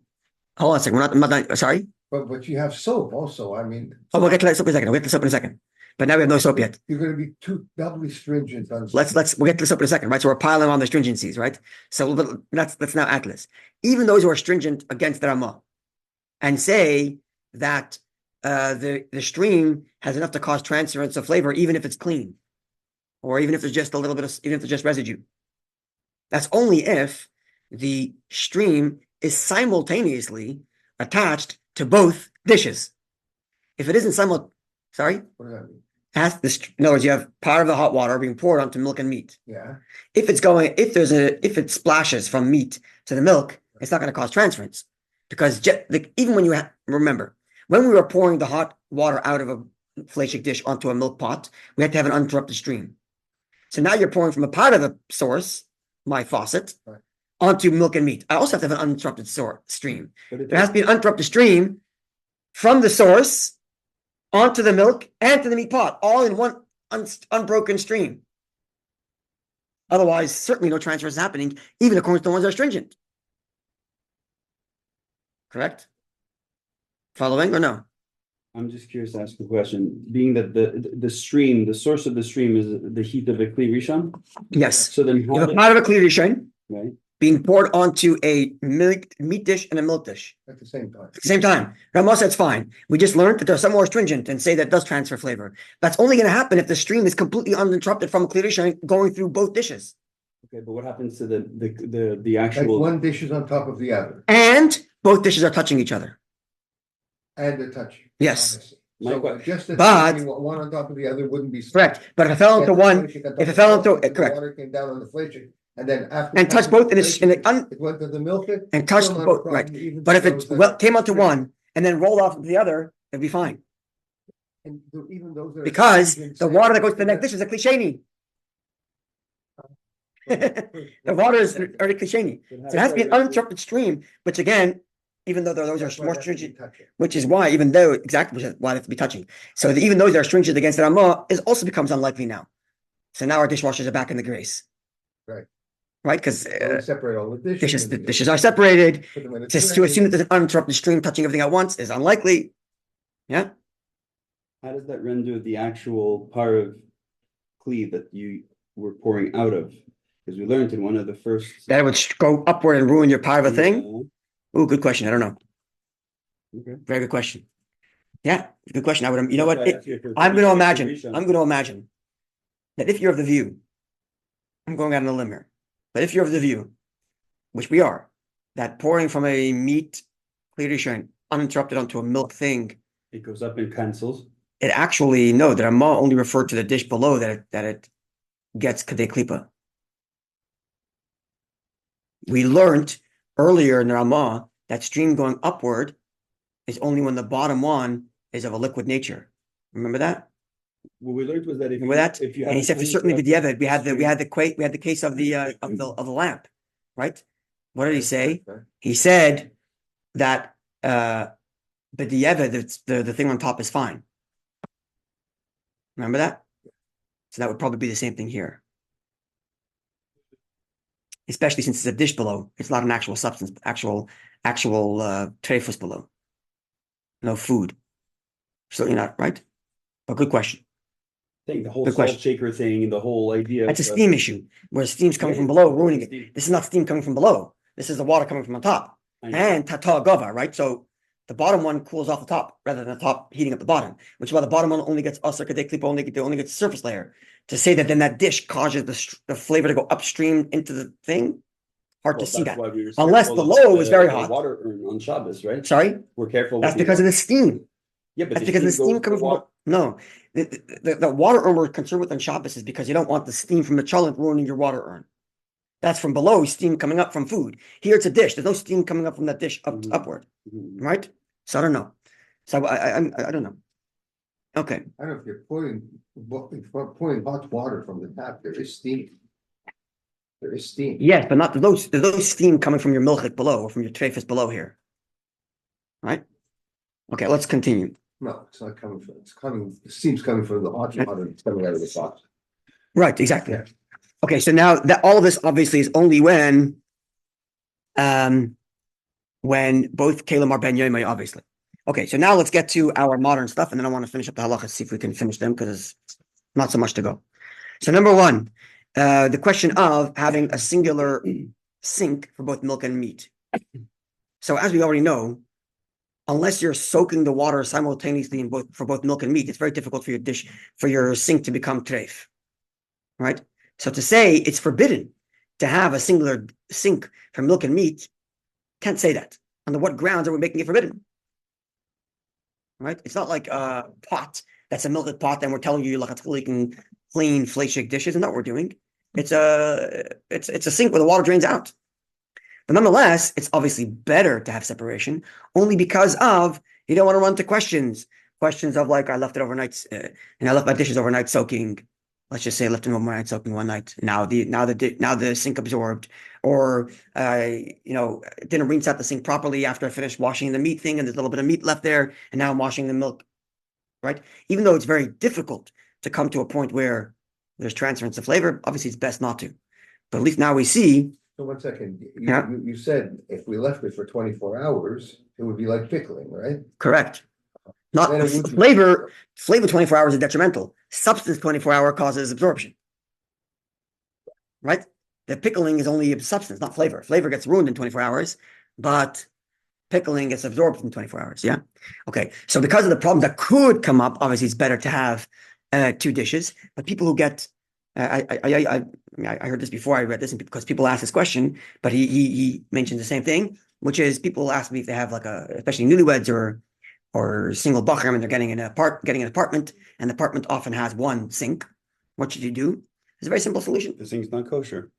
Hold on a second. I'm not sorry? But you have soap also, I mean. Oh, we'll get to that soap in a second. We'll get to soap in a second. But now we have no soap yet. You're going to be doubly stringent on. We'll get to the soap in a second, right? So we're piling on the stringencies, right? So let's now atlas. Even those who are stringent against the Ramah and say that the stream has enough to cause transference of flavor, even if it's clean, or even if there's just a little bit of, even if there's just residue. That's only if the stream is simultaneously attached to both dishes. If it isn't sorry? What does that mean? In other words, you have part of the hot water being poured onto milk and meat. Yeah. If it splashes from meat to the milk, it's not going to cause transference, because even when remember, when we were pouring the hot water out of a fleshik dish onto a milk pot, we had to have an uninterrupted stream. So now you're pouring from a part of the source, my faucet, Right. onto milk and meat. I also have to have an uninterrupted stream. But if There has to be an uninterrupted stream from the source onto the milk and to the meat pot, all in one unbroken stream. Otherwise, certainly no transfer is happening, even according to the ones that are stringent. Correct? Following or no? I'm just curious to ask a question, being that the stream, the source of the stream is the heat of a Kli Rishon? Yes. So then You how, have a pot of a clear rishon right? being poured onto a meat dish and a milk dish At the same time. at the same time. Ramos said it's fine. We just learned that there's some more stringent and say that does transfer flavor. That's only going to happen if the stream is completely uninterrupted from a clear rishon going through both dishes. Okay, but what happens to the Like actual? one dish is on top of the other And both dishes are touching each other. and the touching. Yes. I see. My So que- just as but- easy, one on top of the other wouldn't be. Correct. But if it fell into one, if it fell into correct, Water came down on the flake, and then after. and touched both, and it went to the milk. and touched both, right. But if it came onto one and then rolled off to the other, it'd be fine. Even those. that are Because stringent the say water that goes to the that- next dish is a klisheni. The water is already klisheni. So it has to be an uninterrupted stream, which again, even though those That's are why more it has to be stringent, touching. which is why, even though exactly which is why they have to be touching. So even those that are stringent against the Ramah is also becomes unlikely now. So now our dishwashers are back in the grace. Right. Right? Because So we separate all the dishes. the dishes are separated. Put them in a Just tray. to assume that there's an uninterrupted stream touching everything at once is unlikely. Yeah. How does that render the actual part of Kli that you were pouring out of? Because we learned in one of the first. That would go upward and ruin your part of a thing. Oh, good question. I don't know. Okay. Very good question. Yeah, good question. I would, you know That's what? why I asked you if it's I'm going to Kli imagine. Rishon. I'm going to imagine that if you're of the view, I'm going out on a limb here, but if you're of the view, which we are, that pouring from a meat clear rishon uninterrupted onto a milk thing, It goes up and cancels. it actually no, that Ramah only referred to the dish below that it gets kadei klipa. We learned earlier in the Ramah that stream going upward is only when the bottom one is of a liquid nature. Remember that? What we learned was that Remember that? if you And have he said for certainly b'diavad, we had the case of the lamp, right? What did he say? Right. He said that b'diavad, the thing on top is fine. Remember that? So that would probably be the same thing here. Especially since it's a dish below, it's not an actual substance, actual treifus below. No food. Certainly not, right? But good question. thing, the whole Good salt question. shaker thing, the whole idea. That's a of, steam issue, where steam's coming Yeah, from below, it's ruining it. steam. This is not steam coming from below. This is the water coming from on top. I know. And tata gava, right? So the bottom one cools off the top rather than the top heating up the bottom, which is why the bottom one only gets us kadei klipa, only gets the surface layer. To say that then that dish causes the flavor to go upstream into the thing, hard Well, to see that's that. why we were Unless careful the with low is very the hot. Water urn on Shabbos, right? Sorry, We're careful. that's with because of the steam. Yeah, but That's because the steam goes coming to from no. The water urn we're concerned with on Shabbos is because you don't want the steam from the cholent ruining your water urn. That's from below, steam coming up from food. Here it's a dish. There's no steam coming up from that dish upward, Mhm. right? So I don't know. So I don't know. Okay, I don't know if you're pouring hot water from the tap, there is steam. There is steam. yes, but not there's no steam coming from your milchik below or from your treifus below here, right? Okay, let's continue. No, it's not coming from, the steam's coming from the hot water, it's coming out of the sauce. Right, exactly. Yeah. Okay, so now that all of this obviously is only when both Kalim are ben Yomai, obviously. Okay, so now let's get to our modern stuff, and then I want to finish up the halachas, see if we can finish them, because there's not so much to go. So number one, the question of having a singular sink for both milk and meat. So as we already know, unless you're soaking the water simultaneously for both milk and meat, it's very difficult for your sink to become treif, right? So to say it's forbidden to have a singular sink for milk and meat, can't say that. Under what grounds are we making it forbidden? Right? It's not like a pot that's a milk pot, and we're telling you like you can clean fleshik dishes, and not what we're doing. It's a sink where the water drains out. But nonetheless, it's obviously better to have separation, only because of you don't want to run into questions of like I left it overnight and I left my dishes overnight soaking, let's just say left them overnight, soaking one night. Now the sink absorbed, or didn't rinse out the sink properly after I finished washing the meat thing, and there's a little bit of meat left there, and now I'm washing the milk, right? Even though it's very difficult to come to a point where there's transference of flavor, obviously it's best not to. But at least now we see. So 1 second, Yeah. you said if we left it for 24 hours, it would be like pickling, right? Correct. Not Then it would be- flavor 24 hours is detrimental. Substance 24-hour causes absorption. Right? The pickling is only substance, not flavor. Flavor gets ruined in 24 hours, but pickling gets absorbed in 24 hours. Yeah. Okay. So because of the problems that could come up, obviously it's better to have 2 dishes. But people who get I heard this before I read this, because people ask this question, but he mentioned the same thing, which is people ask me if they have like especially newlyweds or single bachram, and they're getting an apartment, and the apartment often has 1 sink. What should you do? It's a very simple solution. The sink's not kosher.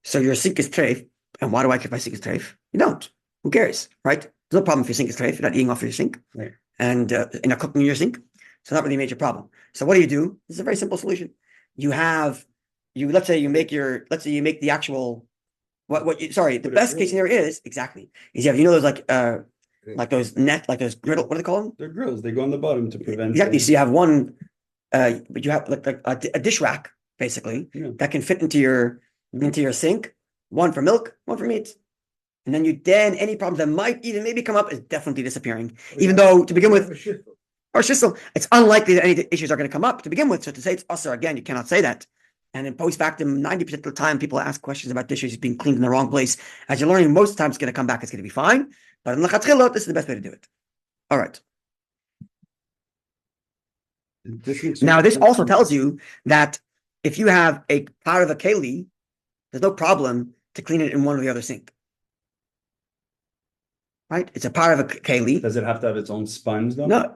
So your sink is treif, and why do I care if my sink is treif? You don't. Who cares, right? There's no problem if your sink is treif. You're not eating off your sink, Right. and you're not cooking in your sink. So not really a major problem. So what do? This is a very simple solution. Let's say you make the actual the best case scenario is you have those those griddle, what do they call them? They're grills. They go on the bottom to prevent. Exactly. So you have one, but you have like a dish rack basically that can fit into your sink. 1 for milk, 1 for meat, and then any problems that might even maybe come up is definitely disappearing. Even though to begin with, or shissel, it's unlikely that any issues are going to come up to begin with. So to say it's usher again, you cannot say that. And in post factum, 90% of the time, people ask questions about dishes being cleaned in the wrong place. As you're learning, most of the time it's going to come back. It's going to be fine. But in lechatchila, this is the best way to do it. All right. Now, this also tells you that if you have a part of a keli, there's no problem to clean it in one or the other sink. Right? It's a part of a keli. Does it have to have its own sponge though? No,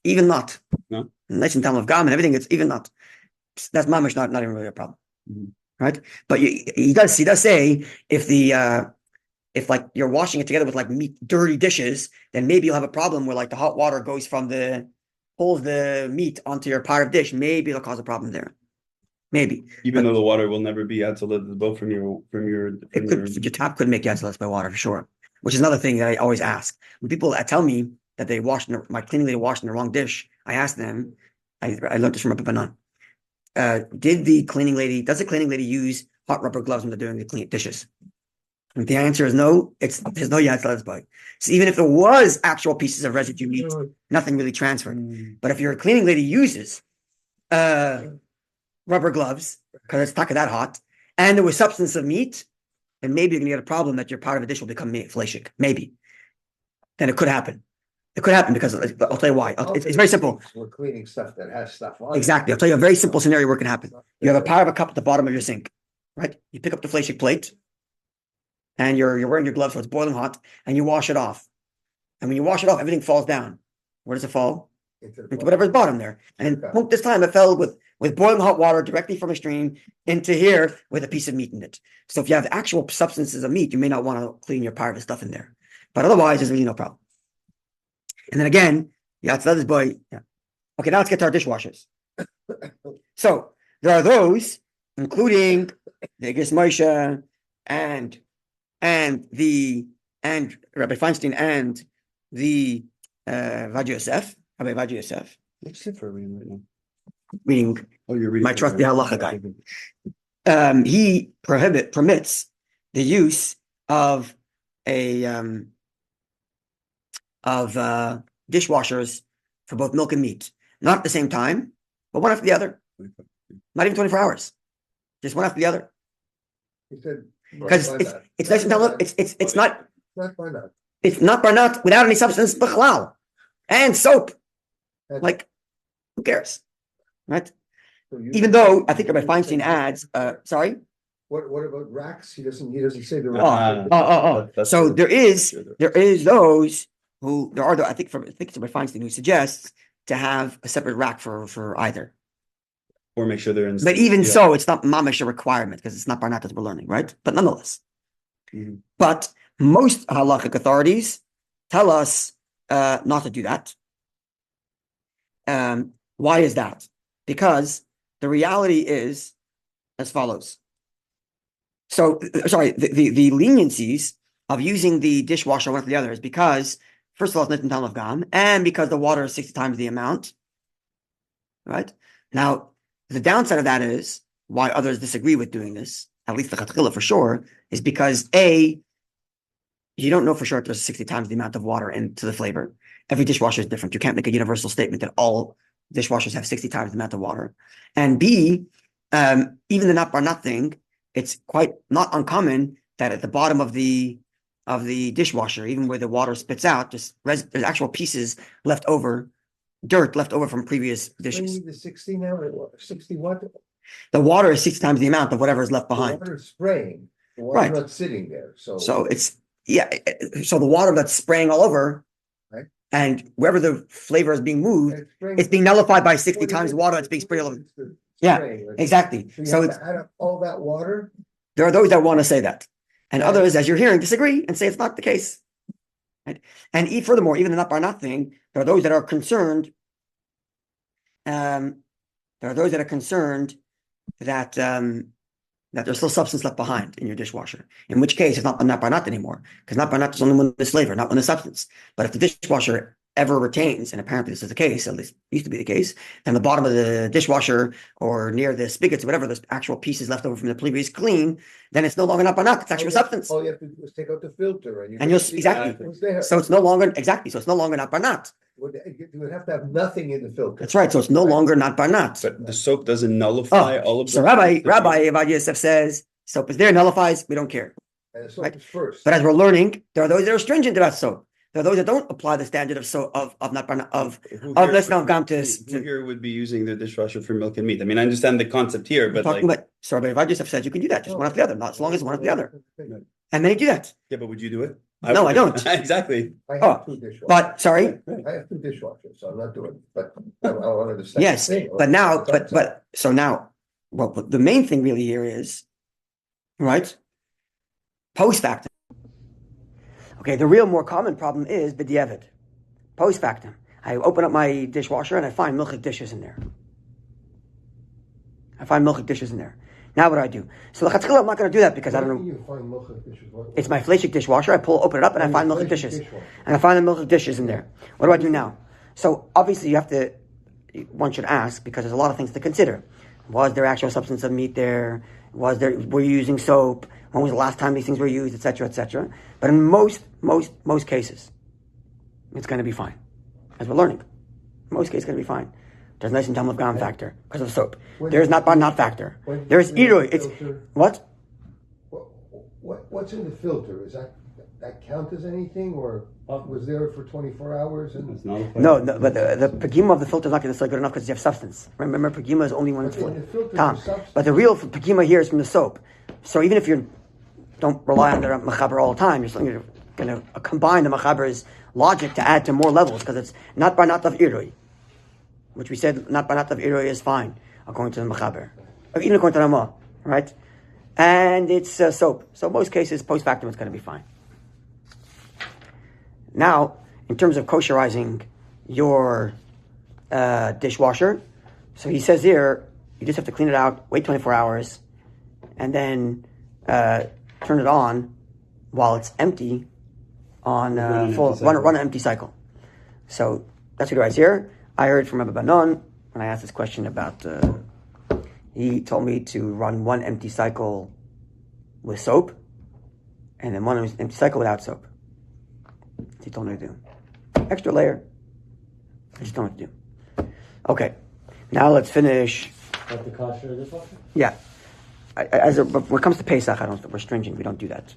even not. No. Nice and time of gum and everything. It's even not. That's mamish not even really a problem, right? But he does say if you're washing it together with like dirty dishes, then maybe you'll have a problem where like the hot water pulls the meat onto your part of dish. Maybe it'll cause a problem there. Maybe Though the water will never be both from your tap could make yatzilus by water for sure. Which is another thing that I always ask when people tell me that they my cleaning lady washed in the wrong dish. I ask them. I learned this from Rabbi Banan. Does the cleaning lady use hot rubber gloves when they're doing the clean dishes? And the answer is no. There's no yatzilus by. So even if there was actual pieces of residue meat, nothing really transferred. But if your cleaning lady uses rubber gloves because it's not that hot, and there was substance of meat, then maybe you're gonna get a problem that your part of a dish will become fleshik. Maybe. Then it could happen. It could happen because I'll tell you why. It's very simple. We're cleaning stuff that has stuff on it. Exactly. I'll tell you a very simple scenario where it can happen. You have a part of a cup at the bottom of your sink, right? You pick up the fleshik plate, and you're wearing your gloves, so it's boiling hot, and you wash it off. And when you wash it off, everything falls down. Where does it fall? Into whatever's bottom there. And this time it fell with boiling hot water directly from a stream into here with a piece of meat in it. So if you have actual substances of meat, you may not want to clean your part of the stuff in there. But otherwise, there's really no problem. And then again, that's this boy. Yeah. Okay, now let's get to our dishwashers. So there are those, including the DIshwasher and Rabbi Feinstein and the Rabbi Vadi Yosef. Which sefer are we in right now? Reading. Oh, you're reading. My trusty halacha guy. He permits the use of dishwashers for both milk and meat, not at the same time, but one after the other. Not even 24 hours, just one after the other. Because it's nice and tell it's not barnat without any substance, bichlal, and soap. Like, who cares, right? Even though I think Rabbi Feinstein adds, sorry. What about racks? He doesn't say the racks. So there is those who I think it's Rabbi Feinstein who suggests to have a separate rack for either. Or make sure they're in. But even so, it's not mamish a requirement because it's not barnat as we're learning, right? But nonetheless. But most halachic authorities tell us not to do that. Why is that? Because the reality is as follows. So, sorry, the leniencies of using the dishwasher one after the other is because, first of all, it's nitin of gam, and because the water is 60 times the amount. Right? Now, the downside of that is why others disagree with doing this, at least the Chatzrah for sure, is because A, you don't know for sure if there's 60 times the amount of water into the flavor. Every dishwasher is different. You can't make a universal statement that all dishwashers have 60 times the amount of water. And B, even the not bar not thing, it's quite not uncommon that at the bottom of the dishwasher, even where the water spits out, there's actual pieces left over, dirt left over from previous We dishes. need the 60 now, or what? 60 what? The water is 60 times the amount of whatever is left The behind. water is spraying, the Right. water not sitting there, so. So it's so the water that's spraying all over, Right. and wherever the flavor is being moved, spraying- it's being nullified by 60 40 times the minutes, water that's being sprayed all over. it's the Yeah, spraying, like- exactly. So you So have it's to add up all that water, there are those that want to say that, and Right. others, as you're hearing, disagree and say it's not the case. Right? And furthermore, even the not by not thing, there are those that are concerned. There are those that are concerned that that there's still substance left behind in your dishwasher. In which case, it's not by not anymore, because not by not is only when the flavor, not when the substance. But if the dishwasher ever retains, and apparently this is the case, at least used to be the case, then the bottom of the dishwasher or near the spigots, whatever, there's actual pieces left over from the previous clean, then it's no longer not by not, it's actual substance. all you have to do is take out the filter and you. And can you'll see exactly. what's there. So it's no longer exactly. So it's no longer not by not. You would have to have nothing in the filter. That's right. So it's no longer not by not. But the soap doesn't nullify all of So the. Rabbi Avad Yosef says soap is there, nullifies. We don't care. And the soap Right. is first. But as we're learning, there are those that are stringent about soap. There are those that don't apply the standard of soap of not by not of let's now come to. Who here would be using their dishwasher for milk and meat? I mean, I understand the concept here, but talking like, about. So Rabbi Avad Yosef says you can do that, just one after the other, not as long as one after the other. I And many do that. yeah, but would you do it? No, would I do don't. it. Exactly. have two dishwashers. But sorry, I have two dishwashers, so I'm not doing it, but I want to understand. yes, but now, but so now, well, the main thing really here is, right? Post factum. Okay, the real more common problem is b'diavad. Post factum. I open up my dishwasher and I find milchik dishes in there. Now what do? So the Chatzrah, I'm not going to do that because I don't know. You find milchik dishes? It's my fleshik dishwasher. I open it up, and I find milchik dishes. And I find the milchik dishes in there. What do I do now? So obviously one should ask, because there's a lot of things to consider. Was there actual substance of meat there? Were you using soap? When was the last time these things were used, etc., etc.? But in most cases, it's going to be fine. As we're learning, in most cases, it's going to be fine. There's nice and time of gam factor because of soap. There's not by not factor. There's iroi. It's what? What's in the filter? Is that count as anything, or was there for 24 hours? It's not No, but the pagima of the filter is not going to be good enough because you have substance. Remember, pagima is only when it's Tom. But the real pagima here is from the soap. So even if you don't rely on the machaber all the time, you're still going to combine the machaber's logic to add to more levels because it's not by not of iroi, which we said not by not of iroi is fine according to the machaber, or even according to Ramah, right? And it's soap. So most cases, post factum, it's going to be fine. Now, in terms of kosherizing your dishwasher, so he says here, you just have to clean it out, wait 24 hours, and then turn it on while it's empty on run an empty cycle. So that's what he writes here. I heard from Rabbi Banon when I asked this question about. He told me to run one empty cycle with soap, and then one empty cycle without soap. He told me to do extra layer. I just don't know what to do. Okay, now let's finish. Like the kosher dishwasher? Yeah. When it comes to Pesach, we're stringent. We don't do that.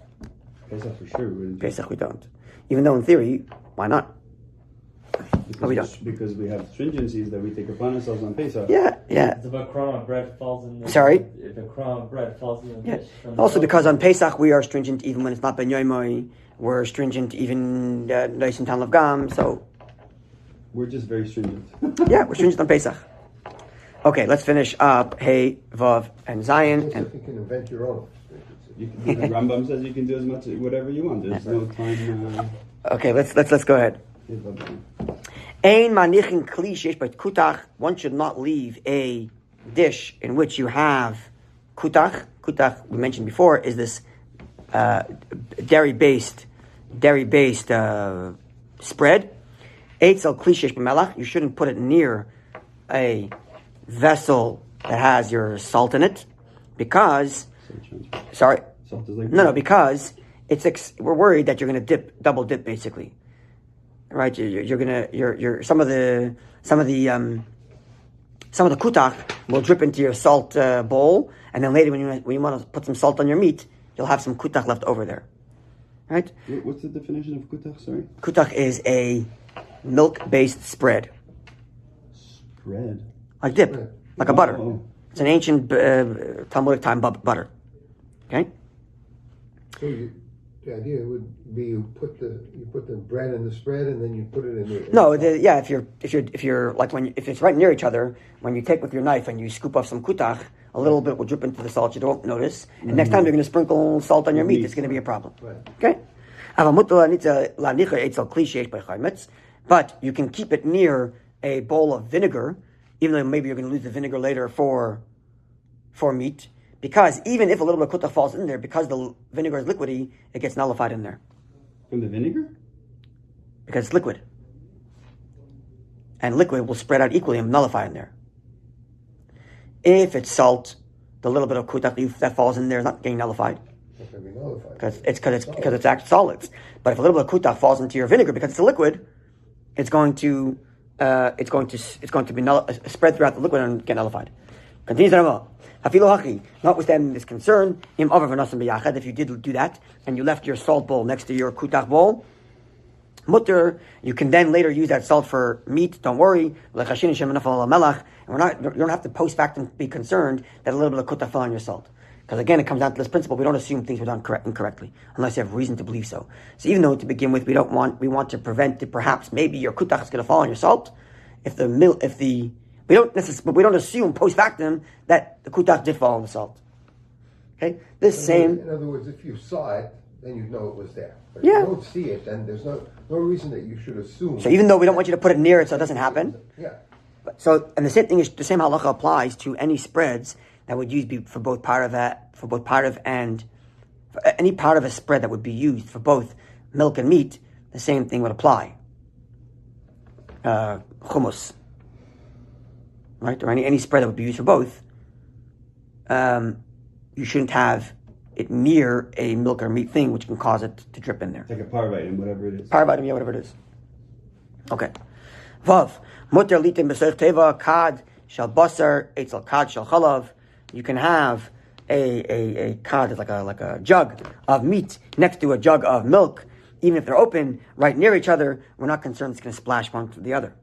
Pesach for sure. Pesach, we don't. Even though in theory, why not? Because we don't. Because we have stringencies that we take upon ourselves on Pesach. Yeah. If a crumb of bread falls in the Sorry? If a crumb of bread falls in the Yeah. dish. from the Also, soap, because on Pesach we are stringent even when it's not Ben Yoimoi. We're stringent even nice and Tal of Gam. So We're just very stringent. yeah, we're stringent on Pesach. Okay, let's finish up Hey, Vav, and Zion. And You can invent your own. The Rambam says you can do as much whatever you want. There's no time. okay, let's go ahead. Ein manichin kli sheish beit kutach. One should not leave a dish in which you have kutach. Kutach, we mentioned before, is this dairy-based spread. Eitzel klishesh b'melach. You shouldn't put it near a vessel that has your salt in it, because sorry, Salt is like no, because we're worried that you're going to double dip, basically, right? You're some of the kutach will drip into your salt bowl, and then later when you want to put some salt on your meat, you'll have some kutach left over there, right? What's the definition of kutach? Sorry. Kutach is a milk-based spread, Spread. like dip, like a butter. Oh. It's an ancient Talmudic time butter. Okay. So the idea would be you put the bread in the spread and then you put it in the. No, if you're like if it's right near each other, when you take with your knife and you scoop off some kutach, a little bit will drip into the salt. You don't notice, and next time you're going to sprinkle salt on your meat, it's going to be a problem. Right. Okay. But you can keep it near a bowl of vinegar, even though maybe you're going to lose the vinegar later for meat, because even if a little bit of kutach falls in there, because the vinegar is liquidy, it gets nullified in there. From the vinegar? Because it's liquid. And liquid will spread out equally and nullify in there. If it's salt, the little bit of kutach that falls in there is not getting nullified. It's gonna be nullified. Because it's actually solids. But if a little bit of kutach falls into your vinegar because it's a liquid, it's going to be spread throughout the liquid and get nullified. Continues Rama. Notwithstanding this concern, if you did do that and you left your salt bowl next to your kutach bowl, mutter, you can then later use that salt for meat. Don't worry. And you don't have to post factum be concerned that a little bit of kutach fell on your salt. Because again, it comes down to this principle: we don't assume things were done incorrectly, unless you have reason to believe so. So even though to begin with, we want to prevent it. Perhaps maybe your kutach is going to fall on your salt. We don't assume post factum that the kutach did fall on the salt. Okay, In other words, if you saw it, then you know it was there. But Yeah. if you don't see it, then there's no reason that you should assume. So even though we don't want you to put it near it so it doesn't happen. Yeah. And the same thing is the same halacha applies to any spreads that would be for both any part of a spread that would be used for both milk and meat. The same thing would apply. Hummus, right, or any spread that would be used for both. You shouldn't have it near a milk or meat thing, which can cause it to drip in there. It's like a parvite and whatever it is. Parvite, yeah, whatever it is. Okay. Vav. Mutter litin b'seich teva kad shal basar etzel kad shal chalav. You can have a kad, it's like a jug of meat next to a jug of milk, even if they're open right near each other. We're not concerned it's going to splash one to the other.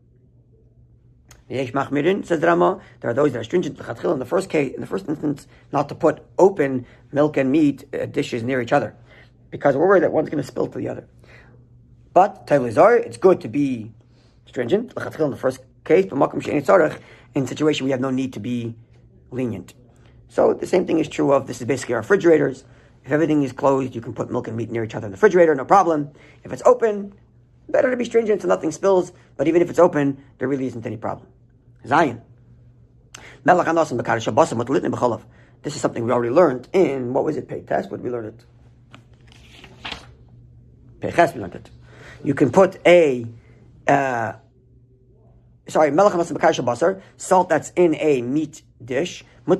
Yesh machmirin, says Rama, there are those that are stringent in the first instance, not to put open milk and meat dishes near each other, because we're worried that one's going to spill to the other. But it's good to be stringent in the first case, but in a situation we have no need to be lenient. So the same thing is true of, this is basically our refrigerators. If everything is closed, you can put milk and meat near each other in the refrigerator, no problem. If it's open, better to be stringent so nothing spills, but even if it's open, there really isn't any problem. Zion. This is something we already learned in, what was it, Pei Test? What did we learn it? Pei Ches, we learned it. You can put salt that's in a meat dish. You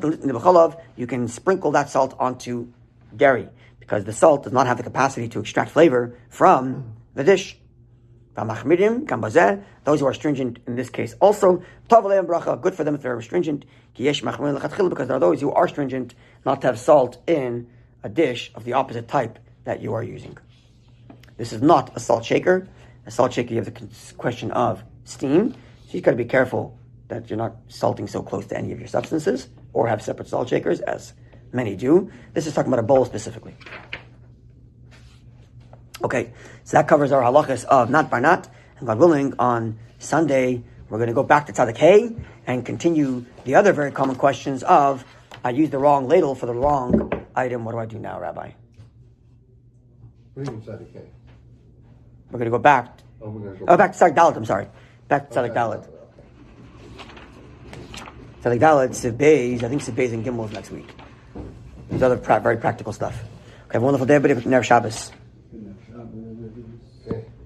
can sprinkle that salt onto dairy, because the salt does not have the capacity to extract flavor from the dish. Those who are stringent in this case also, good for them if they're stringent, because there are those who are stringent not to have salt in a dish of the opposite type that you are using. This is not a salt shaker. A salt shaker, you have the question of steam, so you've got to be careful that you're not salting so close to any of your substances, or have separate salt shakers, as many do. This is talking about a bowl specifically. Okay, so that covers our halachas of not by not, and God willing, on Sunday, we're going to go back to Tzadik Hay and continue the other very common questions of, I used the wrong ladle for the wrong item, what do I do now, Rabbi? What do you mean Tzadik Hay? We're going to go back. We're going to go Back to Tzadik Dalet, I'm sorry. Back to Tzadik Dalet. Talik Dalet, Siv Beis, I think Siv Beis and Gimel is next week. There's other very practical stuff. Okay, have a wonderful day, everybody. Never Shabbos.